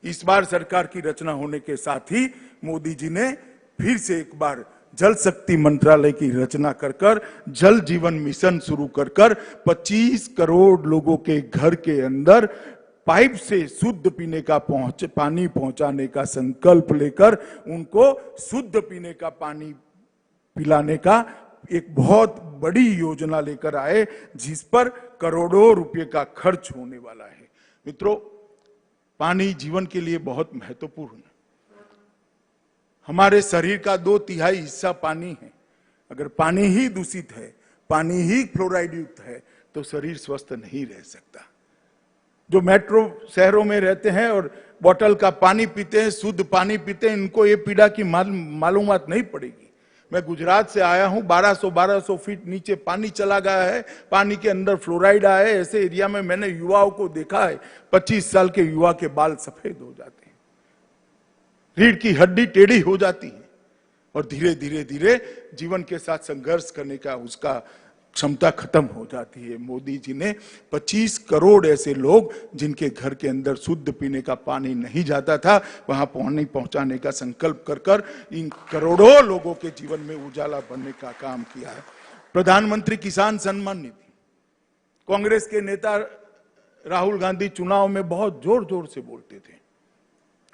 इस बार सरकार की रचना होने के साथ ही मोदी जी ने फिर से एक बार जल शक्ति मंत्रालय की रचना कर जल जीवन मिशन शुरू कर 25 करोड़ लोगों के घर के अंदर पाइप से शुद्ध पीने का पानी पहुंचाने का संकल्प लेकर उनको शुद्ध पीने का पानी पिलाने का एक बहुत बड़ी योजना लेकर आए, जिस पर करोड़ों रुपए का खर्च होने वाला है। मित्रों, पानी जीवन के लिए बहुत महत्वपूर्ण है। हमारे शरीर का 2/3 हिस्सा पानी है। अगर पानी ही दूषित है, पानी ही फ्लोराइड युक्त है, तो शरीर स्वस्थ नहीं रह सकता। जो मेट्रो शहरों में रहते हैं और बोतल का पानी पीते हैं, शुद्ध पानी पीते हैं, इनको ये पीड़ा की मालूमात नहीं पड़ेगी। मैं गुजरात से आया हूं, 1200 फीट नीचे पानी चला गया है, पानी के अंदर फ्लोराइड आया है। ऐसे एरिया में मैंने युवाओं को देखा है, 25 साल के युवा के बाल सफेद हो जाते हैं, रीढ़ की हड्डी टेढ़ी हो जाती है और धीरे धीरे जीवन के साथ संघर्ष करने का उसका क्षमता खत्म हो जाती है। मोदी जी ने 25 करोड़ ऐसे लोग जिनके घर के अंदर शुद्ध पीने का पानी नहीं जाता था, वहां पानी पहुंचाने का संकल्प कर इन करोड़ों लोगों के जीवन में उजाला बनने का काम किया है। प्रधानमंत्री किसान सम्मान निधि, कांग्रेस के नेता राहुल गांधी चुनाव में बहुत जोर जोर से बोलते थे।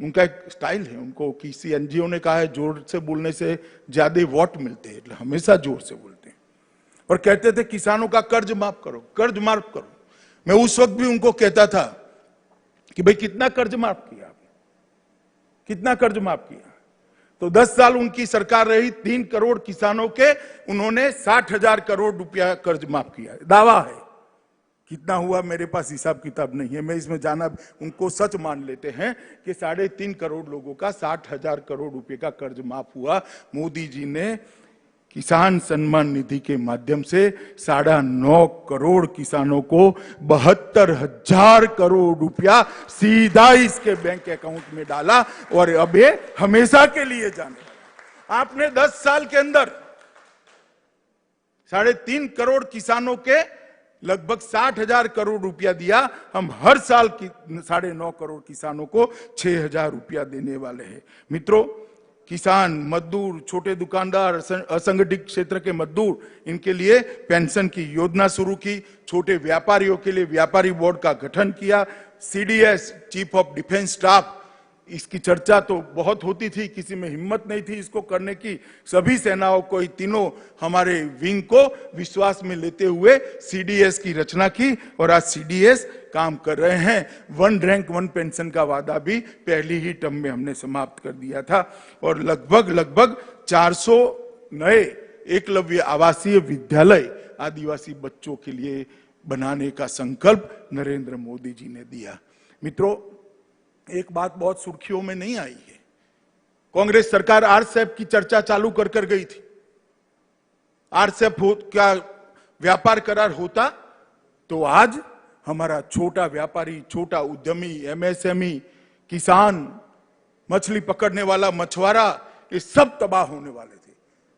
उनका एक स्टाइल है, उनको किसी एनजीओ ने कहा है जोर से बोलने से ज्यादा वोट मिलते हैं, हमेशा जोर से बोलते हैं। और कहते थे किसानों का कर्ज माफ करो, कर्ज माफ करो। मैं उस वक्त भी उनको कहता था कि भाई कितना कर्ज माफ किया आपने, कितना कर्ज माफ किया? तो 10 साल उनकी सरकार रही, 3 करोड़ किसानों के उन्होंने 60,000 करोड़ रुपया कर्ज माफ किया। दावा है, कितना हुआ मेरे पास हिसाब किताब नहीं है, मैं इसमें जाना, उनको सच मान लेते हैं कि 3.5 करोड़ लोगों का 60,000 करोड़ रुपए का कर्ज माफ हुआ। मोदी जी ने किसान सम्मान निधि के माध्यम से 9.5 करोड़ किसानों को 72,000 करोड़ रुपया सीधा इसके बैंक अकाउंट में डाला और अब ये हमेशा के लिए जाने वाला। आपने 10 साल के अंदर 3.5 करोड़ किसानों के लगभग 60,000 करोड़ रुपया दिया। हम हर साल 9.5 करोड़ किसानों को 6,000 रुपया देने वाले हैं। मित्रों, किसान, मजदूर, छोटे दुकानदार, असंगठित क्षेत्र के मजदूर, इनके लिए पेंशन की योजना शुरू की। छोटे व्यापारियों के लिए व्यापारी बोर्ड का गठन किया। CDS, chief of defence staff, इसकी चर्चा तो बहुत होती थी, किसी में हिम्मत नहीं थी इसको करने की। सभी सेनाओं को, तीनों हमारे विंग को विश्वास में लेते हुए सीडीएस की रचना की और आज सीडीएस काम कर रहे हैं। 1 रैंक 1 पेंशन का वादा भी पहली ही टर्म में हमने समाप्त कर दिया था और लगभग 400 नए एकलव्य आवासीय विद्यालय आदिवासी बच्चों के लिए बनाने का संकल्प नरेंद्र मोदी जी ने दिया। मित्रों, एक बात बहुत सुर्खियों में नहीं आई है। कांग्रेस सरकार आरसेप की चर्चा चालू कर गई थी। आरसेप का व्यापार करार होता तो आज हमारा छोटा व्यापारी, छोटा उद्यमी, एमएसएमई, किसान, मछली पकड़ने वाला मछुआरा, ये सब तबाह होने वाले थे।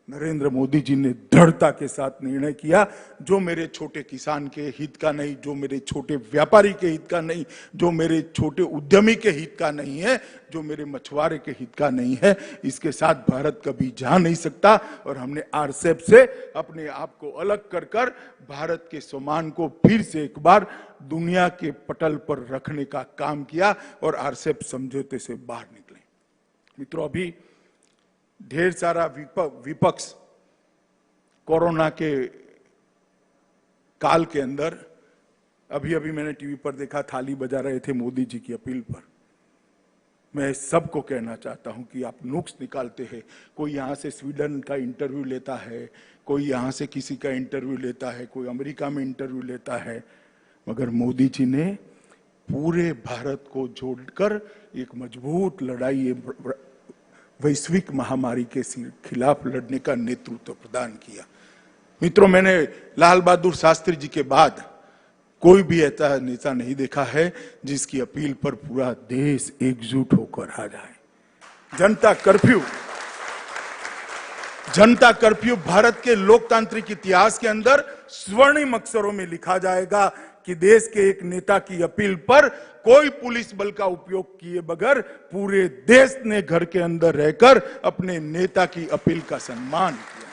नरेंद्र मोदी जी ने दृढ़ता के साथ निर्णय किया, जो मेरे छोटे किसान के हित का नहीं, जो मेरे छोटे व्यापारी के हित का नहीं, जो मेरे छोटे उद्यमी के हित का नहीं है, जो मेरे मछुआरे के हित का नहीं है, इसके साथ भारत कभी जा नहीं सकता। और हमने आरसेप से अपने आप को अलग कर भारत के सम्मान को फिर से एक बार दुनिया के पटल पर रखने का काम किया और आरसेप समझौते से बाहर निकले। मित्रों, अभी ढेर सारा विपक्ष कोरोना के काल के अंदर, अभी मैंने टीवी पर देखा, थाली बजा रहे थे मोदी जी की अपील पर। मैं सबको कहना चाहता हूं कि आप नुक्स निकालते हैं। कोई यहां से स्वीडन का इंटरव्यू लेता है, कोई यहां से किसी का इंटरव्यू लेता है, कोई अमेरिका में इंटरव्यू लेता है, मगर मोदी जी ने पूरे भारत को जोड़कर एक मजबूत लड़ाई, वैश्विक महामारी के खिलाफ लड़ने का नेतृत्व प्रदान किया। मित्रों, मैंने लाल बहादुर शास्त्री जी के बाद कोई भी ऐसा नेता नहीं देखा है जिसकी अपील पर पूरा देश एकजुट होकर आ जाए। जनता कर्फ्यू भारत के लोकतांत्रिक इतिहास के अंदर स्वर्णिम अक्षरों में लिखा जाएगा कि देश के एक नेता की अपील पर कोई पुलिस बल का उपयोग किए बगैर पूरे देश ने घर के अंदर रहकर अपने नेता की अपील का सम्मान किया।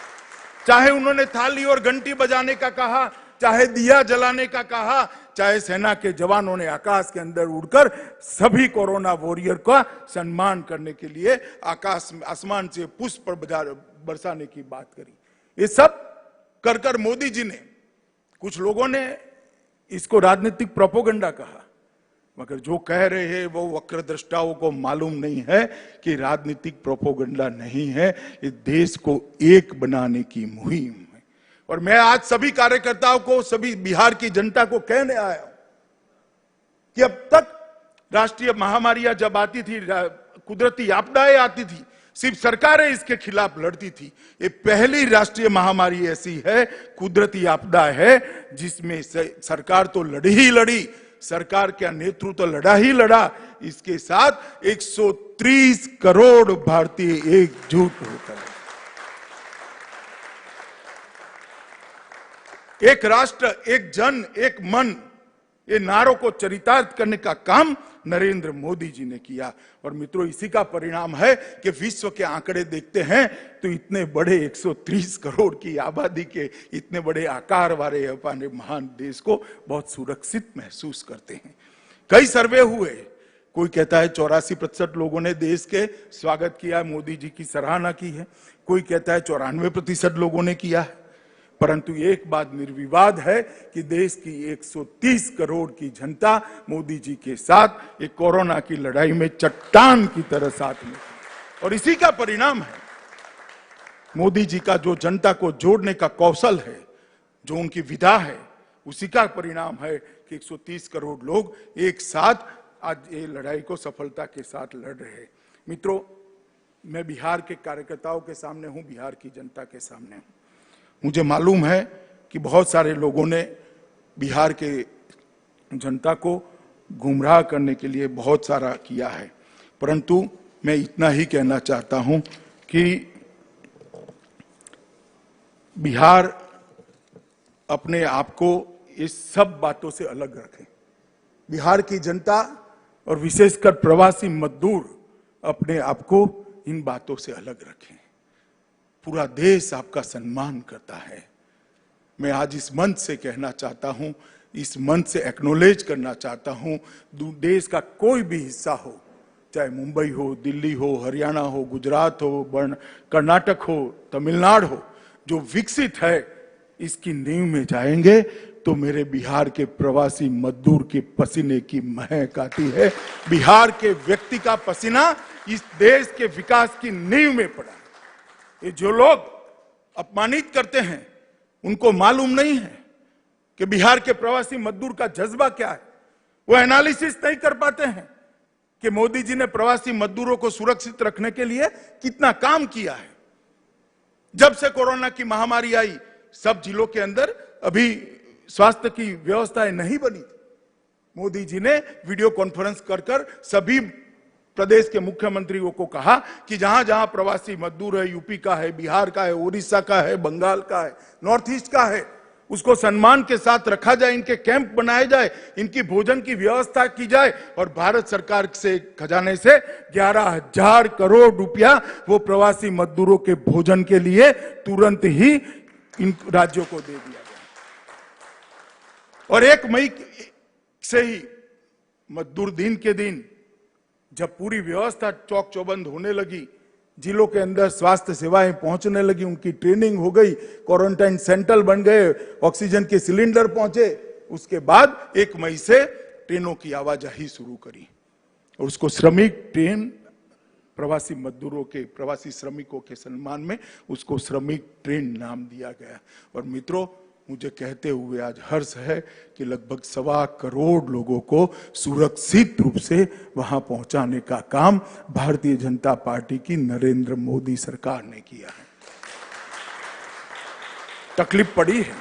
चाहे उन्होंने थाली और घंटी बजाने का कहा, चाहे दिया जलाने का कहा, चाहे सेना के जवानों ने आकाश के अंदर उड़कर सभी कोरोना वॉरियर का सम्मान करने के लिए आसमान से पुष्प बरसाने की बात करी। ये सब कर मोदी जी ने, कुछ लोगों ने इसको राजनीतिक प्रोपोगंडा कहा, मगर जो कह रहे हैं वो वक्रदृष्टाओं को मालूम नहीं है कि राजनीतिक प्रोपोगंडा नहीं है, ये देश को एक बनाने की मुहिम है। और मैं आज सभी कार्यकर्ताओं को, सभी बिहार की जनता को कहने आया हूं कि अब तक राष्ट्रीय महामारियां जब आती थी, कुदरती आपदाएं आती थी, सिर्फ सरकारें इसके खिलाफ लड़ती थी। ये पहली राष्ट्रीय महामारी ऐसी है, कुदरती आपदा है, जिसमें सरकार तो लड़ी ही लड़ी, सरकार का नेतृत्व तो लड़ा ही लड़ा, इसके साथ 130 करोड़ भारतीय एकजुट होकर एक राष्ट्र, एक जन, एक मन, ये नारों को चरितार्थ करने का काम नरेंद्र मोदी जी ने किया। और मित्रों, इसी का परिणाम है कि विश्व के आंकड़े देखते हैं तो इतने बड़े 130 करोड़ की आबादी के इतने बड़े आकार वाले अपने महान देश को बहुत सुरक्षित महसूस करते हैं। कई सर्वे हुए, कोई कहता है 84% लोगों ने देश के स्वागत किया, मोदी जी की सराहना की है, कोई कहता है 94% लोगों ने किया है। परंतु एक बात निर्विवाद है कि देश की 130 करोड़ की जनता मोदी जी के साथ एक कोरोना की लड़ाई में चट्टान की तरह साथ में, और इसी का परिणाम है मोदी जी का जो जनता को जोड़ने का कौशल है, जो उनकी विधा है, उसी का परिणाम है कि 130 करोड़ लोग एक साथ आज ये लड़ाई को सफलता के साथ लड़ रहे हैं। मित्रों, मैं बिहार के कार्यकर्ताओं के सामने हूं, बिहार की जनता के सामने हूं। मुझे मालूम है कि बहुत सारे लोगों ने बिहार के जनता को गुमराह करने के लिए बहुत सारा किया है, परंतु मैं इतना ही कहना चाहता हूं कि बिहार अपने आप को इस सब बातों से अलग रखे। बिहार की जनता और विशेषकर प्रवासी मजदूर अपने आप को इन बातों से अलग रखें। पूरा देश आपका सम्मान करता है। मैं आज इस मंच से कहना चाहता हूं, इस मंच से एक्नॉलेज करना चाहता हूं, देश का कोई भी हिस्सा हो, चाहे मुंबई हो, दिल्ली हो, हरियाणा हो, गुजरात हो, कर्नाटक हो, तमिलनाडु हो, जो विकसित है इसकी नींव में जाएंगे तो मेरे बिहार के प्रवासी मजदूर के पसीने की महक आती है। बिहार के व्यक्ति का पसीना इस देश के विकास की नींव में पड़ा। ये जो लोग अपमानित करते हैं उनको मालूम नहीं है कि बिहार के प्रवासी मजदूर का जज्बा क्या है। वो एनालिसिस नहीं कर पाते हैं कि मोदी जी ने प्रवासी मजदूरों को सुरक्षित रखने के लिए कितना काम किया है। जब से कोरोना की महामारी आई, सब जिलों के अंदर अभी स्वास्थ्य की व्यवस्थाएं नहीं बनी थी। मोदी जी ने वीडियो कॉन्फ्रेंस कर सभी प्रदेश के मुख्यमंत्रियों को कहा कि जहां जहां प्रवासी मजदूर है, यूपी का है, बिहार का है, उड़ीसा का है, बंगाल का है, नॉर्थ ईस्ट का है, उसको सम्मान के साथ रखा जाए, इनके कैंप बनाए जाए, इनकी भोजन की व्यवस्था की जाए और भारत सरकार से खजाने से 11,000 करोड़ रुपया वो प्रवासी मजदूरों के भोजन के लिए तुरंत ही इन राज्यों को दे दिया गया। और 1 मई से ही मजदूर दिन के दिन जब पूरी व्यवस्था चौक चौबंद होने लगी, जिलों के अंदर स्वास्थ्य सेवाएं पहुंचने लगी, उनकी ट्रेनिंग हो गई, क्वारंटाइन सेंटर बन गए, ऑक्सीजन के सिलेंडर पहुंचे, उसके बाद 1 मई से ट्रेनों की आवाजाही शुरू करी और उसको श्रमिक ट्रेन, प्रवासी मजदूरों के, प्रवासी श्रमिकों के सम्मान में उसको श्रमिक ट्रेन नाम दिया गया। और मित्रों, मुझे कहते हुए आज हर्ष है कि लगभग 1.25 करोड़ लोगों को सुरक्षित रूप से वहां पहुंचाने का काम भारतीय जनता पार्टी की नरेंद्र मोदी सरकार ने किया है। तकलीफ पड़ी है,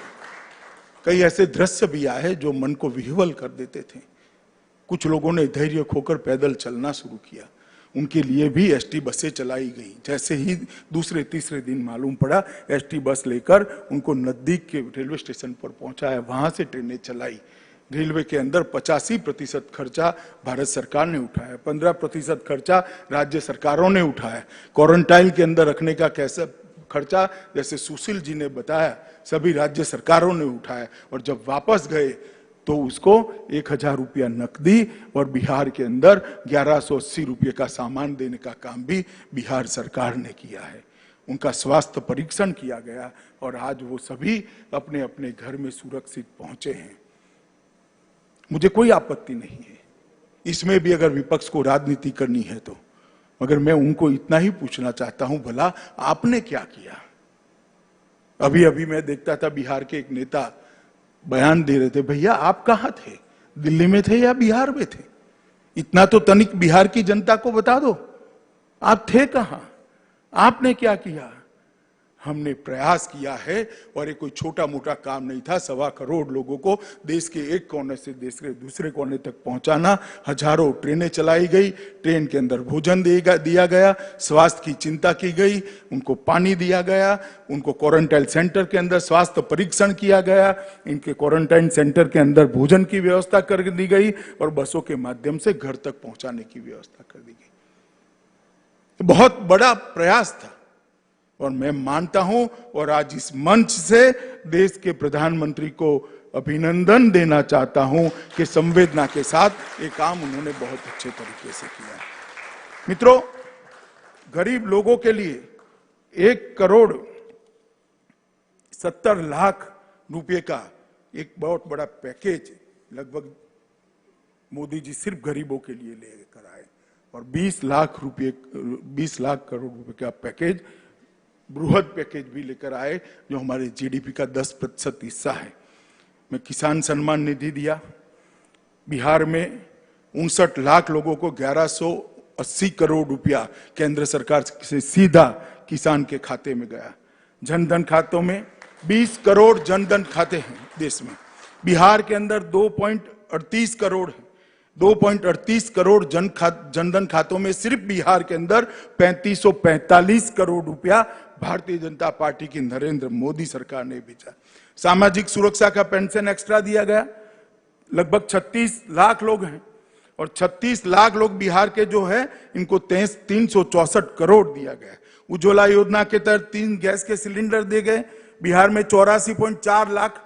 कई ऐसे दृश्य भी आए जो मन को विह्वल कर देते थे। कुछ लोगों ने धैर्य खोकर पैदल चलना शुरू किया, उनके लिए भी एसटी बसें चलाई गई। जैसे ही दूसरे तीसरे दिन मालूम पड़ा, एसटी बस लेकर उनको नजदीक के रेलवे स्टेशन पर पहुंचाया, वहां से ट्रेनें चलाई। रेलवे के अंदर 85% खर्चा भारत सरकार ने उठाया, 15% खर्चा राज्य सरकारों ने उठाया। क्वारंटाइन के अंदर रखने का कैसा खर्चा, जैसे सुशील जी ने बताया, सभी राज्य सरकारों ने उठाया। और जब वापस गए तो उसको 1,000 रुपया नकदी और बिहार के अंदर 1180 रुपये का सामान देने का काम भी बिहार सरकार ने किया है। उनका स्वास्थ्य परीक्षण किया गया और आज वो सभी अपने अपने घर में सुरक्षित पहुंचे हैं। मुझे कोई आपत्ति नहीं है इसमें भी अगर विपक्ष को राजनीति करनी है तो, मगर मैं उनको इतना ही पूछना चाहता हूं, भला आपने क्या किया? अभी अभी मैं देखता था बिहार के एक नेता बयान दे रहे थे, भैया आप कहां थे, दिल्ली में थे या बिहार में थे? इतना तो तनिक बिहार की जनता को बता दो, आप थे कहां, आपने क्या किया? हमने प्रयास किया है और ये कोई छोटा मोटा काम नहीं था। 1.25 करोड़ लोगों को देश के एक कोने से देश के दूसरे कोने तक पहुंचाना, हजारों ट्रेनें चलाई गई, ट्रेन के अंदर भोजन दिया गया, स्वास्थ्य की चिंता की गई, उनको पानी दिया गया, उनको क्वारंटाइन सेंटर के अंदर स्वास्थ्य परीक्षण किया गया, इनके क्वारंटाइन सेंटर के अंदर भोजन की व्यवस्था कर दी गई और बसों के माध्यम से घर तक पहुंचाने की व्यवस्था कर दी गई। तो बहुत बड़ा प्रयास था और मैं मानता हूं और आज इस मंच से देश के प्रधानमंत्री को अभिनंदन देना चाहता हूं कि संवेदना के साथ ये काम उन्होंने बहुत अच्छे तरीके से किया। मित्रों, गरीब लोगों के लिए 1,70,00,000 रुपए का एक बहुत बड़ा पैकेज लगभग मोदी जी सिर्फ गरीबों के लिए लेकर आए और 20 लाख करोड़ रुपए का पैकेज, बृहद पैकेज भी लेकर आए जो हमारे जीडीपी का 10% हिस्सा है। मैं किसान सम्मान निधि दिया, बिहार में 59 लाख लोगों को 1180 करोड़ रुपया केंद्र सरकार से सीधा किसान के खाते में गया। जनधन खातों में 20 करोड़ जनधन खाते हैं देश में, बिहार के अंदर 2.38 करोड़ है। 2.38 करोड़ जनधन खातों में सिर्फ बिहार के अंदर 3545 करोड़ रुपया भारतीय जनता पार्टी की नरेंद्र मोदी सरकार ने भेजा। सामाजिक सुरक्षा का पेंशन एक्स्ट्रा दिया गया, लगभग 36 लाख लोग हैं और 36 लाख लोग बिहार के जो है इनको 364 करोड़ दिया गया। उज्ज्वला योजना के तहत 3 गैस के सिलेंडर दिए गए। बिहार में 84.4 लाख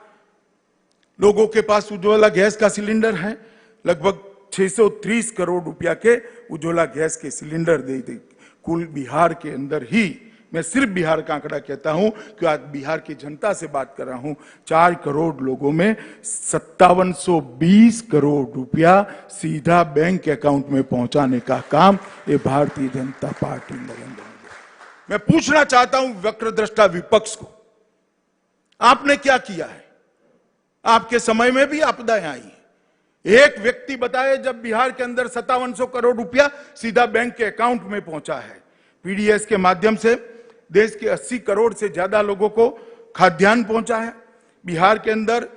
लोगों के पास उज्ज्वला गैस का सिलेंडर है। लगभग 630 करोड़ रुपया के उज्ज्वला गैस के सिलेंडर दे दी। कुल बिहार के अंदर ही, मैं सिर्फ बिहार का आंकड़ा कहता हूं कि आज बिहार की जनता से बात कर रहा हूं, 4 करोड़ लोगों में 5720 करोड़ रुपया सीधा बैंक अकाउंट में पहुंचाने का काम ये भारतीय जनता पार्टी नरेंद्र मोदी। मैं पूछना चाहता हूं वक्रदृष्टा विपक्ष को, आपने क्या किया है? आपके समय में भी आपदाएं आई। एक व्यक्ति बताए जब बिहार के अंदर 5700 करोड़ रुपया सीधा बैंक के अकाउंट में पहुंचा है। पीडीएस के माध्यम से देश के 80 करोड़ से ज्यादा लोगों को खाद्यान्न पहुंचा है। बिहार के अंदर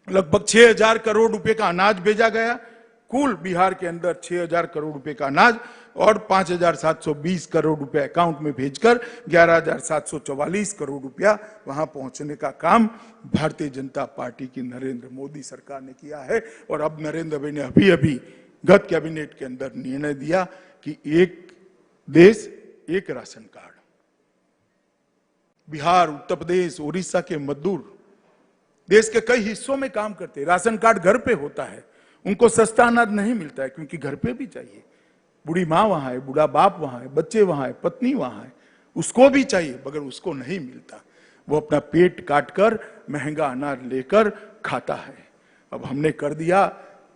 लगभग 6000 करोड़ रुपए का अनाज भेजा गया। कुल बिहार के अंदर 6000 करोड़ रुपए का अनाज और 5720 करोड़ रुपए अकाउंट में भेजकर 11744 करोड़ रुपया वहां पहुंचने का काम भारतीय जनता पार्टी की नरेंद्र मोदी सरकार ने किया है। और अब नरेंद्र भाई ने अभी गत कैबिनेट के अंदर निर्णय दिया कि एक देश एक राशन कार्ड। बिहार, उत्तर प्रदेश, उड़ीसा के मजदूर देश के कई हिस्सों में काम करते हैं, राशन कार्ड घर पे होता है, उनको सस्ता अनाज नहीं मिलता है क्योंकि घर पे भी चाहिए। बूढ़ी माँ वहां है, बूढ़ा बाप वहां है, बच्चे वहां है, पत्नी वहां है, उसको भी चाहिए मगर उसको नहीं मिलता। वो अपना पेट काटकर महंगा अनाज लेकर खाता है। अब हमने कर दिया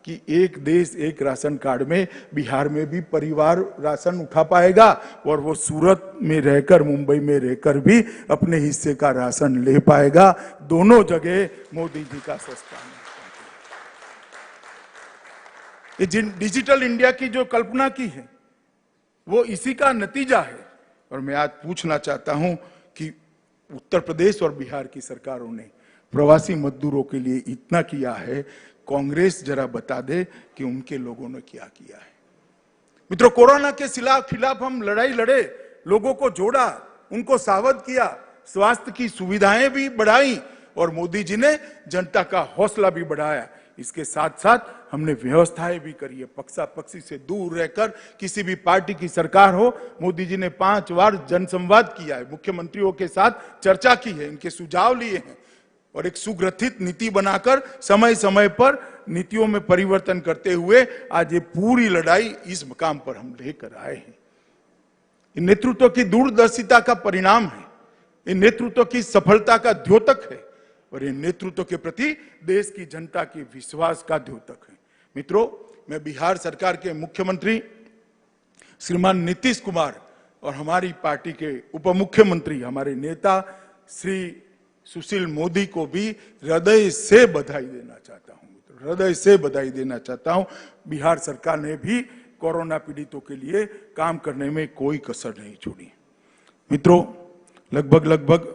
कि एक देश एक राशन कार्ड में बिहार में भी परिवार राशन उठा पाएगा और वो सूरत में रहकर, मुंबई में रहकर भी अपने हिस्से का राशन ले पाएगा। दोनों जगह मोदी जी का सस्ता। ये डिजिटल इंडिया की जो कल्पना की है वो इसी का नतीजा है। और मैं आज पूछना चाहता हूं कि उत्तर प्रदेश और बिहार की सरकारों ने प्रवासी मजदूरों के लिए इतना किया है, कांग्रेस जरा बता दे कि उनके लोगों ने क्या किया है। मित्रों, कोरोना के खिलाफ हम लड़ाई लड़े, लोगों को जोड़ा, उनको सावध किया, स्वास्थ्य की सुविधाएं भी बढ़ाई और मोदी जी ने जनता का हौसला भी बढ़ाया। इसके साथ साथ हमने व्यवस्थाएं भी करी है। पक्षा पक्षी से दूर रहकर किसी भी पार्टी की सरकार हो, मोदी जी ने 5 बार जनसंवाद किया है, मुख्यमंत्रियों के साथ चर्चा की है, इनके सुझाव लिए हैं और एक सुग्रथित नीति बनाकर समय समय पर नीतियों में परिवर्तन करते हुए आज ये पूरी लड़ाई इस मुकाम पर हम लेकर आए हैं। इन नेतृत्व की दूरदर्शिता का परिणाम है, इन नेतृत्व की सफलता का द्योतक है और ये नेतृत्व के प्रति देश की जनता के विश्वास का द्योतक है। मित्रों, मैं बिहार सरकार के मुख्यमंत्री श्रीमान नीतीश कुमार और हमारी पार्टी के उप मुख्यमंत्री, हमारे नेता श्री सुशील मोदी को भी हृदय से बधाई देना चाहता हूं। हृदय से बधाई देना चाहता हूं। बिहार सरकार ने भी कोरोना पीड़ितों के लिए काम करने में कोई कसर नहीं छोड़ी। मित्रों, लगभग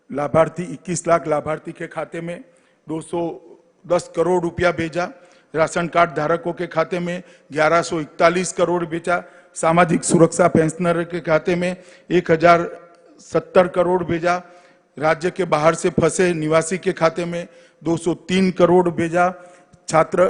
लाभार्थी 21 लाख लाभार्थी के खाते में 210 करोड़ रुपया भेजा। राशन कार्ड धारकों के खाते में 1141 करोड़ भेजा। सामाजिक सुरक्षा पेंशनर के खाते में 1070 करोड़ भेजा। राज्य के बाहर से फंसे निवासी के खाते में 203 करोड़ भेजा। छात्र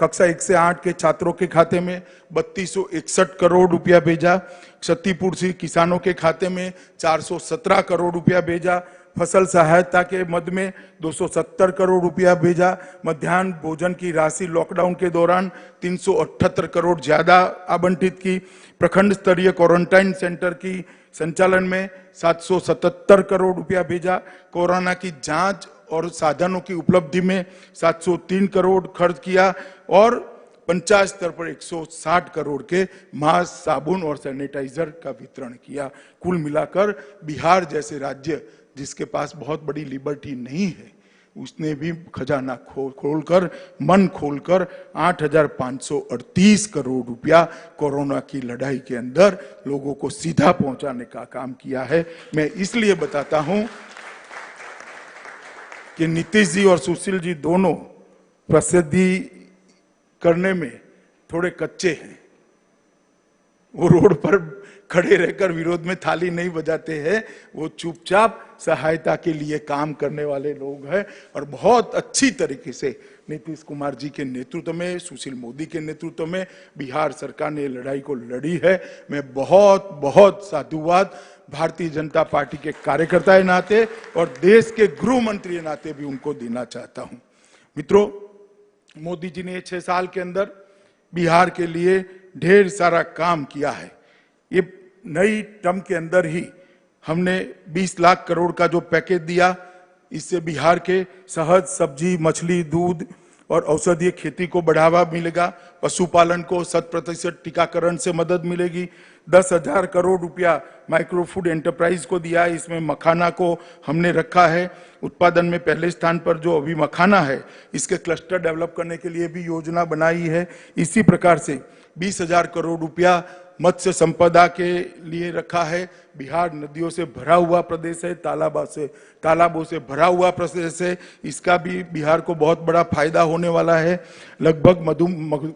कक्षा 1 से 8 के छात्रों के खाते में 3261 करोड़ रुपया भेजा। क्षतिपूर्ति किसानों के खाते में 417 करोड़ रुपया भेजा। फसल सहायता के मद में 270 करोड़ रुपया भेजा। मध्याह्न भोजन की राशि लॉकडाउन के दौरान 378 करोड़ ज्यादा आवंटित की। प्रखंड स्तरीय क्वारंटाइन सेंटर की संचालन में 777 करोड़ रुपया भेजा। कोरोना की जांच और साधनों की उपलब्धि में 703 करोड़ खर्च किया और पंचायत स्तर पर 160 करोड़ के मास्क, साबुन और सैनिटाइजर का वितरण किया। कुल मिलाकर बिहार जैसे राज्य जिसके पास बहुत बड़ी लिबर्टी नहीं है, उसने भी खजाना खोलकर, मन खोलकर 8538 करोड़ रुपया कोरोना की लड़ाई के अंदर लोगों को सीधा पहुंचाने का काम किया है। मैं इसलिए बताता हूं कि नीतीश जी और सुशील जी दोनों प्रसिद्धि करने में थोड़े कच्चे हैं। वो रोड पर खड़े रहकर विरोध में थाली नहीं बजाते हैं, वो चुपचाप सहायता के लिए काम करने वाले लोग हैं। और बहुत अच्छी तरीके से नीतीश कुमार जी के नेतृत्व में, सुशील मोदी के नेतृत्व में बिहार सरकार ने लड़ाई को लड़ी है। मैं बहुत बहुत साधुवाद भारतीय जनता पार्टी के कार्यकर्ता के नाते और देश के गृह मंत्री के नाते भी उनको देना चाहता हूं। मित्रों, मोदी जी ने 6 साल के अंदर बिहार के लिए ढेर सारा काम किया है। ये नई टर्म के अंदर ही हमने 20 लाख करोड़ का जो पैकेज दिया, इससे बिहार के शहद, सब्जी, मछली, दूध और औषधीय खेती को बढ़ावा मिलेगा। पशुपालन को 100% टीकाकरण से मदद मिलेगी। 10,000 करोड़ रुपया माइक्रो फूड एंटरप्राइज को दिया है। इसमें मखाना को हमने रखा है उत्पादन में पहले स्थान पर। जो अभी मखाना है, इसके क्लस्टर डेवलप करने के लिए भी योजना बनाई है। इसी प्रकार से 20,000 करोड़ रुपया मत्स्य संपदा के लिए रखा है। बिहार नदियों से भरा हुआ प्रदेश है, तालाबों से भरा हुआ प्रदेश है। इसका भी बिहार को बहुत बड़ा फायदा होने वाला है। लगभग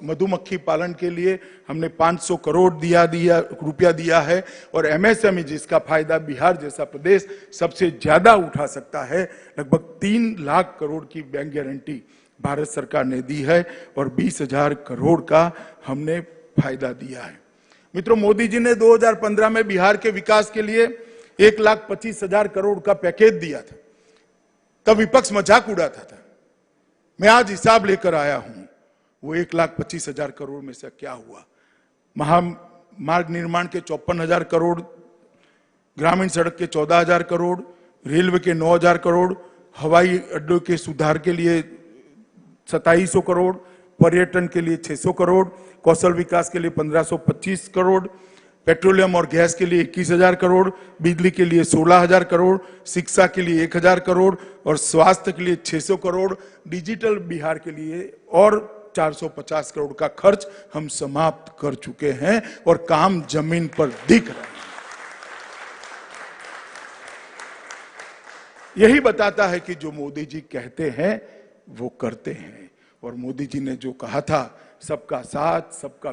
मधुमक्खी पालन के लिए हमने 500 करोड़ रुपया दिया है। और एमएसएमई, जिसका फायदा बिहार जैसा प्रदेश सबसे ज्यादा उठा सकता है, लगभग 3 लाख करोड़ की बैंक गारंटी भारत सरकार ने दी है और 20,000 करोड़ का हमने फायदा दिया है। मित्रों, मोदी जी ने 2015 में बिहार के विकास के लिए 1,25,000 करोड़ का पैकेज दिया था। तब विपक्ष मजाक उड़ाता था। मैं आज हिसाब लेकर आया हूं, वो 1,25,000 करोड़ में से क्या हुआ। महामार्ग निर्माण के 54,000 करोड़, ग्रामीण सड़क के 14,000 करोड़, रेलवे के 9,000 करोड़, हवाई अड्डों के सुधार के लिए 2,700 करोड़, पर्यटन के लिए 600 करोड़, कौशल विकास के लिए 1,525 करोड़, पेट्रोलियम और गैस के लिए 21,000 करोड़, बिजली के लिए 16,000 करोड़, शिक्षा के लिए 1,000 करोड़ और स्वास्थ्य के लिए 600 करोड़, डिजिटल बिहार के लिए और 450 करोड़ का खर्च हम समाप्त कर चुके हैं और काम जमीन पर दिख रहा है। यही बताता है कि जो मोदी जी कहते हैं वो करते हैं। और मोदी जी ने जो कहा था, सबका साथ, सबका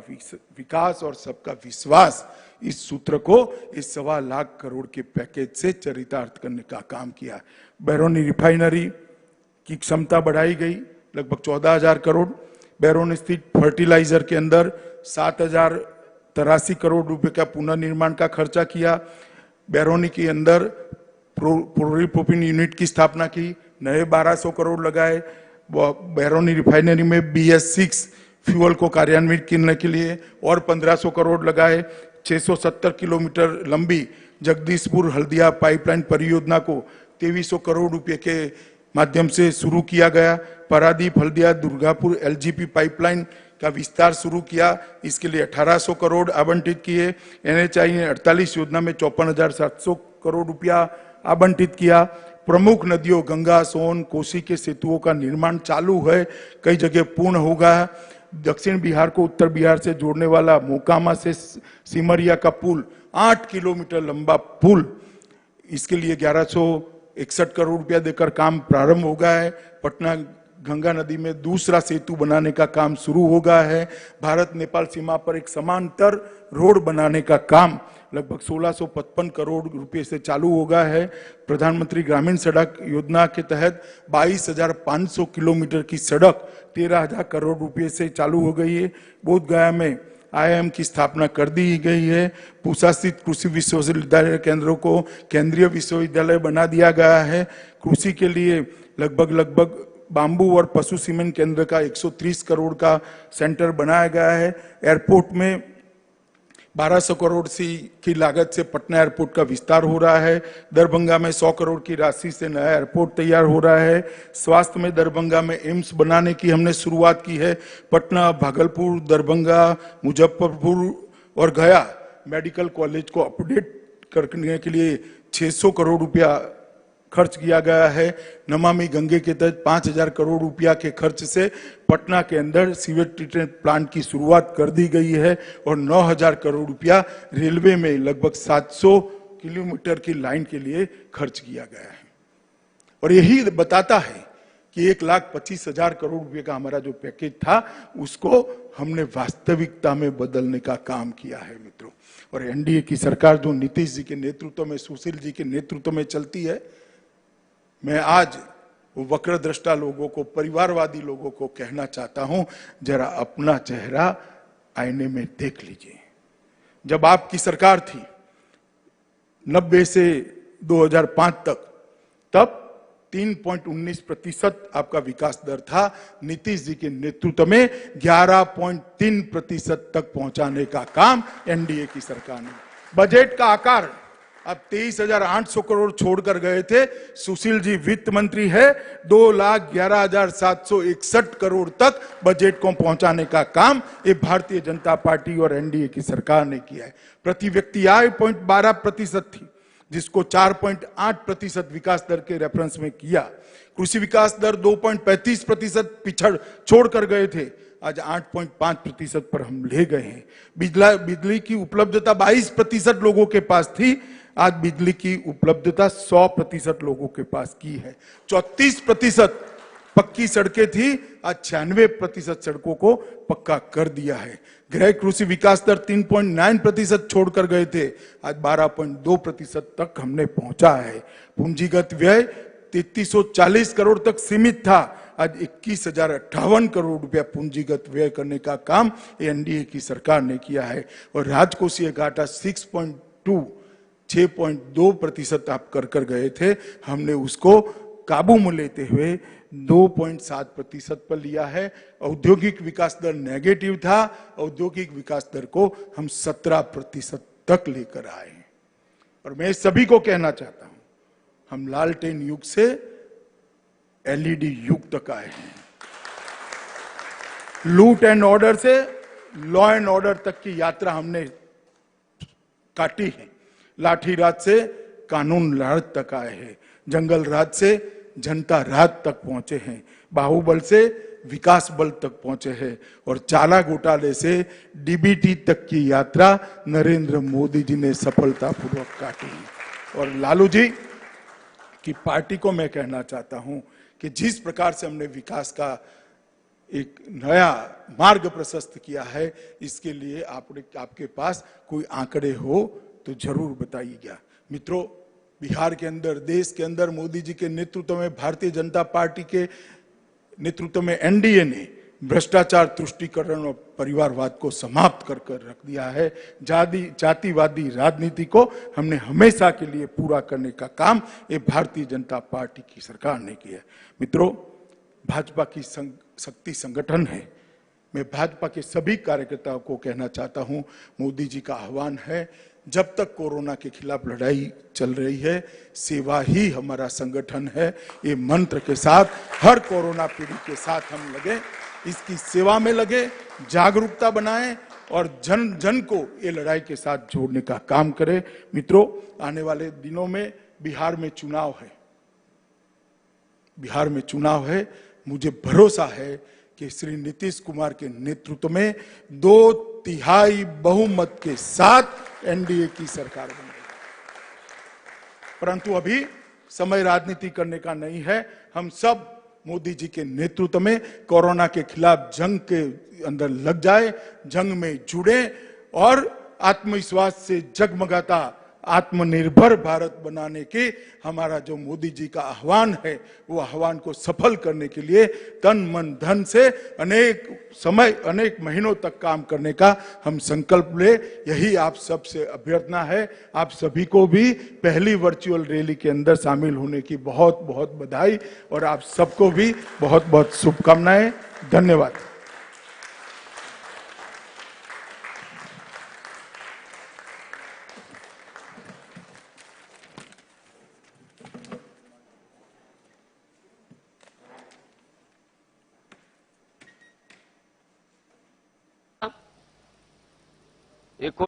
विकास और सबका विश्वास, इस सूत्र को इस 1.25 लाख करोड़ के पैकेज से चरितार्थ करने का काम किया। बैरोनी रिफाइनरी की क्षमता बढ़ाई गई, लगभग 14,000 करोड़। बैरोनी स्थित फर्टिलाइजर के अंदर 7,083 करोड़ रुपए का पुनर्निर्माण का खर्चा किया। बैरोनी के अंदर प्रोपिलीन यूनिट की स्थापना की, नए 1,200 करोड़ लगाए। बैरोनी रिफाइनरी में BS6 फ्यूल को कार्यान्वित करने के लिए और 1,500 करोड़ लगाए। 670 किलोमीटर लंबी जगदीशपुर हल्दिया पाइपलाइन परियोजना को 2,300 करोड़ रुपए के माध्यम से शुरू किया गया। पारादीप हल्दिया दुर्गापुर LGP पाइपलाइन का विस्तार शुरू किया, इसके लिए 1,800 करोड़ आवंटित किए। NHAI ने 48 योजना में 54,700 करोड़ रुपया आवंटित किया। प्रमुख नदियों गंगा, सोन, कोसी के सेतुओं का निर्माण चालू है, कई जगह पूर्ण होगा। दक्षिण बिहार को उत्तर बिहार से जोड़ने वाला मोकामा से सिमरिया का पुल, 8 किलोमीटर लंबा पुल, इसके लिए 1,161 करोड़ रुपया देकर काम प्रारंभ हो गया है। पटना गंगा नदी में दूसरा सेतु बनाने का काम शुरू हो गया है। भारत नेपाल सीमा पर एक समांतर रोड बनाने का काम लगभग 1,655 करोड़ रुपए से चालू हो गया है। प्रधानमंत्री ग्रामीण सड़क योजना के तहत 22,500 किलोमीटर की सड़क 13,000 करोड़ रुपए से चालू हो गई है। बोध गया में IIM की स्थापना कर दी गई है। पूसा स्थित कृषि विश्वविद्यालय केंद्रों को केंद्रीय विश्वविद्यालय बना दिया गया है। कृषि के लिए लगभग बांबू और पशु सीमेंट केंद्र का 130 करोड़ का सेंटर बनाया गया है। एयरपोर्ट में 1,200 करोड़ की लागत से पटना एयरपोर्ट का विस्तार हो रहा है। दरभंगा में 100 करोड़ की राशि से नया एयरपोर्ट तैयार हो रहा है। स्वास्थ्य में दरभंगा में एम्स बनाने की हमने शुरुआत की है। पटना, भागलपुर, दरभंगा, मुजफ्फरपुर और गया मेडिकल कॉलेज को अपडेट करने के लिए 600 करोड़ रुपया खर्च किया गया है। नमामि गंगे के तहत 5,000 करोड़ रुपया के खर्च से पटना के अंदर सीवेज ट्रीटमेंट प्लांट की शुरुआत कर दी गई है और 9,000 करोड़ रुपया रेलवे में लगभग 700 किलोमीटर की लाइन के लिए खर्च किया गया है। और यही बताता है कि 1,25,000 करोड़ रुपए का हमारा जो पैकेज था उसको हमने वास्तविकता में बदलने का काम किया है मित्रों। और एनडीए की सरकार जो नीतीश जी के नेतृत्व में, सुशील जी के नेतृत्व में चलती है, मैं आज वो वक्रदृष्टा लोगों को, परिवारवादी लोगों को कहना चाहता हूं, जरा अपना चेहरा आईने में देख लीजिए। जब आपकी सरकार थी 90 से 2005 तक, तब 3.19% आपका विकास दर था। नीतीश जी के नेतृत्व में 11.3% तक पहुंचाने का काम एनडीए की सरकार ने। बजट का आकार अब 23,800 करोड़ छोड़कर गए थे। सुशील जी वित्त मंत्री है, 2,11,761 करोड़ तक बजट को पहुंचाने का काम ये भारतीय जनता पार्टी और एनडीए की सरकार ने किया है। प्रति व्यक्ति आय 0.12% थी, जिसको 4.8% विकास दर के रेफरेंस में किया। कृषि विकास दर 2.35% छोड़कर गए थे, आज 8.5% पर हम ले गए हैं। बिजली की उपलब्धता 22% लोगों के पास थी, आज बिजली की उपलब्धता 100% लोगों के पास की है। 34% पक्की सड़कें थी, आज 96% सड़कों को पक्का कर दिया है। गृह कृषि विकास दर 3.9% छोड़कर गए थे, आज 12.2% तक हमने पहुंचा है। पूंजीगत व्यय 3340 करोड़ तक सीमित था, आज 21,058 करोड़ रुपया पूंजीगत व्यय करने का काम एनडीए की सरकार ने किया है। और राजकोषीय घाटा 6.2% आप कर गए थे, हमने उसको काबू में लेते हुए 2.7% पर लिया है। औद्योगिक विकास दर नेगेटिव था, औद्योगिक विकास दर को हम 17% तक लेकर आए। और मैं सभी को कहना चाहता हूं, हम लालटेन युग से एलईडी युग तक आए हैं। लूट एंड ऑर्डर से लॉ एंड ऑर्डर तक की यात्रा हमने काटी है। लाठी राज से कानून राज तक आए हैं, जंगल राज से जनता राज तक पहुंचे हैं, बाहुबल से विकास बल तक पहुंचे हैं, और चाला घोटाले से डीबीटी तक की यात्रा नरेंद्र मोदी जी ने सफलतापूर्वक काटी है। और लालू जी की पार्टी को मैं कहना चाहता हूं कि जिस प्रकार से हमने विकास का एक नया मार्ग प्रशस्त किया है, इसके लिए आपके पास कोई आंकड़े हो तो जरूर बताइएगा। मित्रों, बिहार के अंदर, देश के अंदर मोदी जी के नेतृत्व में, भारतीय जनता पार्टी के नेतृत्व में एनडीए ने भ्रष्टाचार, तुष्टीकरण और परिवारवाद को समाप्त कर रख दिया है। जातिवादी राजनीति को हमने हमेशा के लिए पूरा करने का काम ये भारतीय जनता पार्टी की सरकार ने किया है। मित्रों, भाजपा की शक्ति संगठन है। मैं भाजपा के सभी कार्यकर्ताओं को कहना चाहता हूं, मोदी जी का आह्वान है, जब तक कोरोना के खिलाफ लड़ाई चल रही है, सेवा ही हमारा संगठन है। ये मंत्र के साथ हर कोरोना पीड़ित के साथ हम लगे, इसकी सेवा में लगे, जागरूकता बनाएं और जन जन को ये लड़ाई के साथ जोड़ने का काम करें। मित्रों, आने वाले दिनों में बिहार में चुनाव है। मुझे भरोसा है कि श्री नीतीश कुमार के नेतृत्व में 2/3 बहुमत के साथ एनडीए की सरकार बनेगी। परंतु अभी समय राजनीति करने का नहीं है। हम सब मोदी जी के नेतृत्व में कोरोना के खिलाफ जंग के अंदर लग जाए, जंग में जुड़े और आत्मविश्वास से जगमगाता आत्मनिर्भर भारत बनाने की हमारा जो मोदी जी का आह्वान है, वो आह्वान को सफल करने के लिए तन मन धन से अनेक महीनों तक काम करने का हम संकल्प ले। यही आप सबसे अभ्यर्थना है। आप सभी को भी पहली वर्चुअल रैली के अंदर शामिल होने की बहुत बहुत बधाई और आप सबको भी बहुत बहुत शुभकामनाएं। धन्यवाद। एक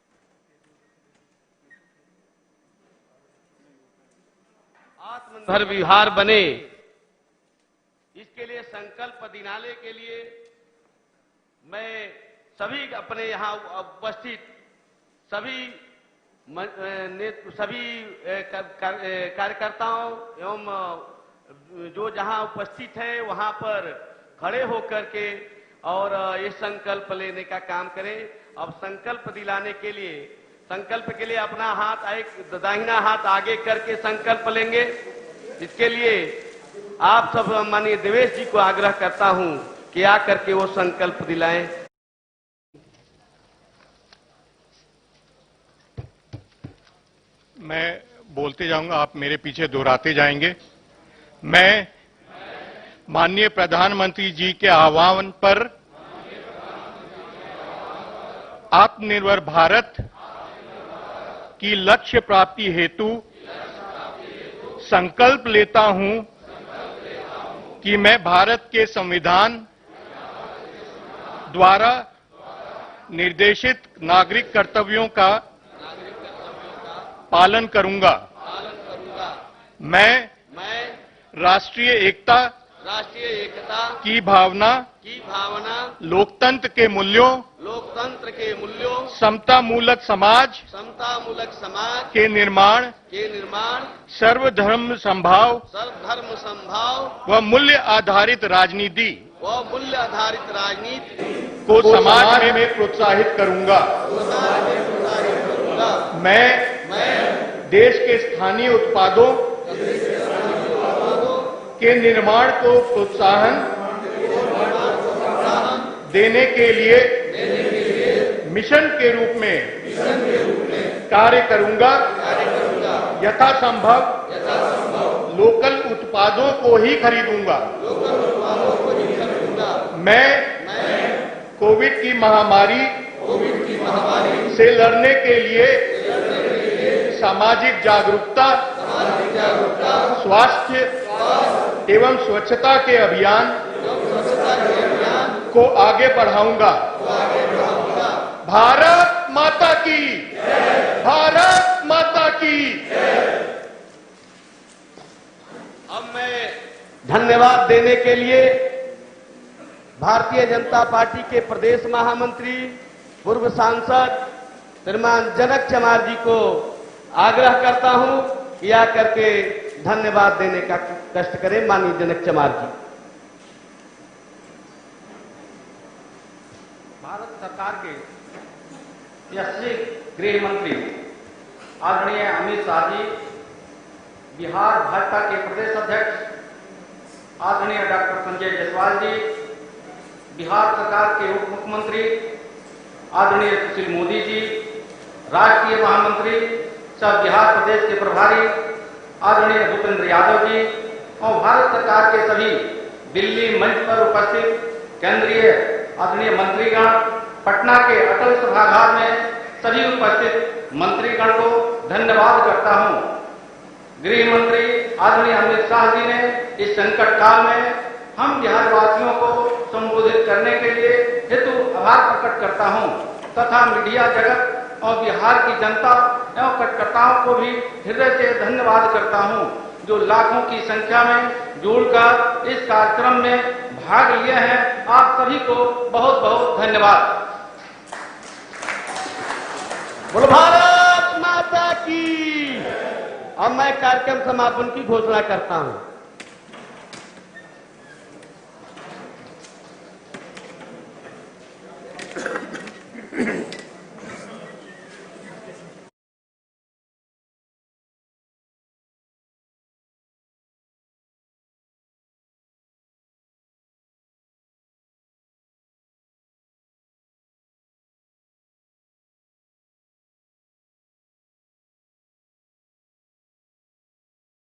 आत्मनिर्भर बिहार बने, इसके लिए संकल्प दिलाने के लिए मैं सभी अपने यहाँ उपस्थित सभी कार्यकर्ताओं एवं जो जहां उपस्थित है वहां पर खड़े होकर के और ये संकल्प लेने का काम करें। अब संकल्प दिलाने के लिए, संकल्प के लिए अपना हाथ एक दाहिना हाथ आगे करके संकल्प लेंगे। इसके लिए आप सब माननीय देवेश जी को आग्रह करता हूं कि आकर के वो संकल्प दिलाएं। मैं बोलते जाऊंगा, आप मेरे पीछे दोहराते जाएंगे। मैं माननीय प्रधानमंत्री जी के आह्वान पर आत्मनिर्भर भारत की लक्ष्य प्राप्ति हेतु संकल्प लेता हूं कि मैं भारत के संविधान द्वारा निर्देशित नागरिक कर्तव्यों का पालन करूंगा। मैं राष्ट्रीय एकता की भावना, लोकतंत्र के मूल्यों, समतामूलक समाज के निर्माण, सर्वधर्म संभाव व मूल्य आधारित राजनीति को समाज में प्रोत्साहित करूंगा। मैं देश के स्थानीय उत्पादों के निर्माण को प्रोत्साहन देने के लिए मिशन के रूप में कार्य करूंगा। यथासंभव लोकल उत्पादों को ही खरीदूंगा। मैं कोविड की महामारी से लड़ने के लिए सामाजिक जागरूकता, स्वास्थ्य एवं स्वच्छता के अभियान को आगे बढ़ाऊंगा। भारत माता की, भारत माता की। अब मैं धन्यवाद देने के लिए भारतीय जनता पार्टी के प्रदेश महामंत्री, पूर्व सांसद श्रीमान जनक चमार जी को आग्रह करता हूं कि आकर के धन्यवाद देने का कष्ट करें। माननीय जनक चमार जी। भारत सरकार के यशस्वी गृह मंत्री आदरणीय अमित शाह जी, बिहार भाजपा के प्रदेश अध्यक्ष आदरणीय डॉक्टर संजय जायसवाल जी, बिहार सरकार के उप मुख्यमंत्री आदरणीय सुशील मोदी जी, राष्ट्रीय महामंत्री सह बिहार प्रदेश के प्रभारी आदरणीय भूपेंद्र यादव जी और भारत सरकार के सभी दिल्ली मंच पर उपस्थित केंद्रीय आदरणीय मंत्रीगण, पटना के अटल सभागार में सभी उपस्थित मंत्रीगण को धन्यवाद करता हूं। गृह मंत्री आदरणीय अमित शाह जी ने इस संकट काल में हम बिहार वासियों को संबोधित करने के लिए हेतु आभार प्रकट करता हूं तथा मीडिया जगत और बिहार की जनता एवं कार्यकर्ताओं को भी हृदय से धन्यवाद करता हूं, जो लाखों की संख्या में जुड़कर इस कार्यक्रम में भाग लिए हैं। आप सभी को बहुत बहुत धन्यवाद। बोलो भारत माता की। अब मैं कार्यक्रम समापन की घोषणा करता हूं।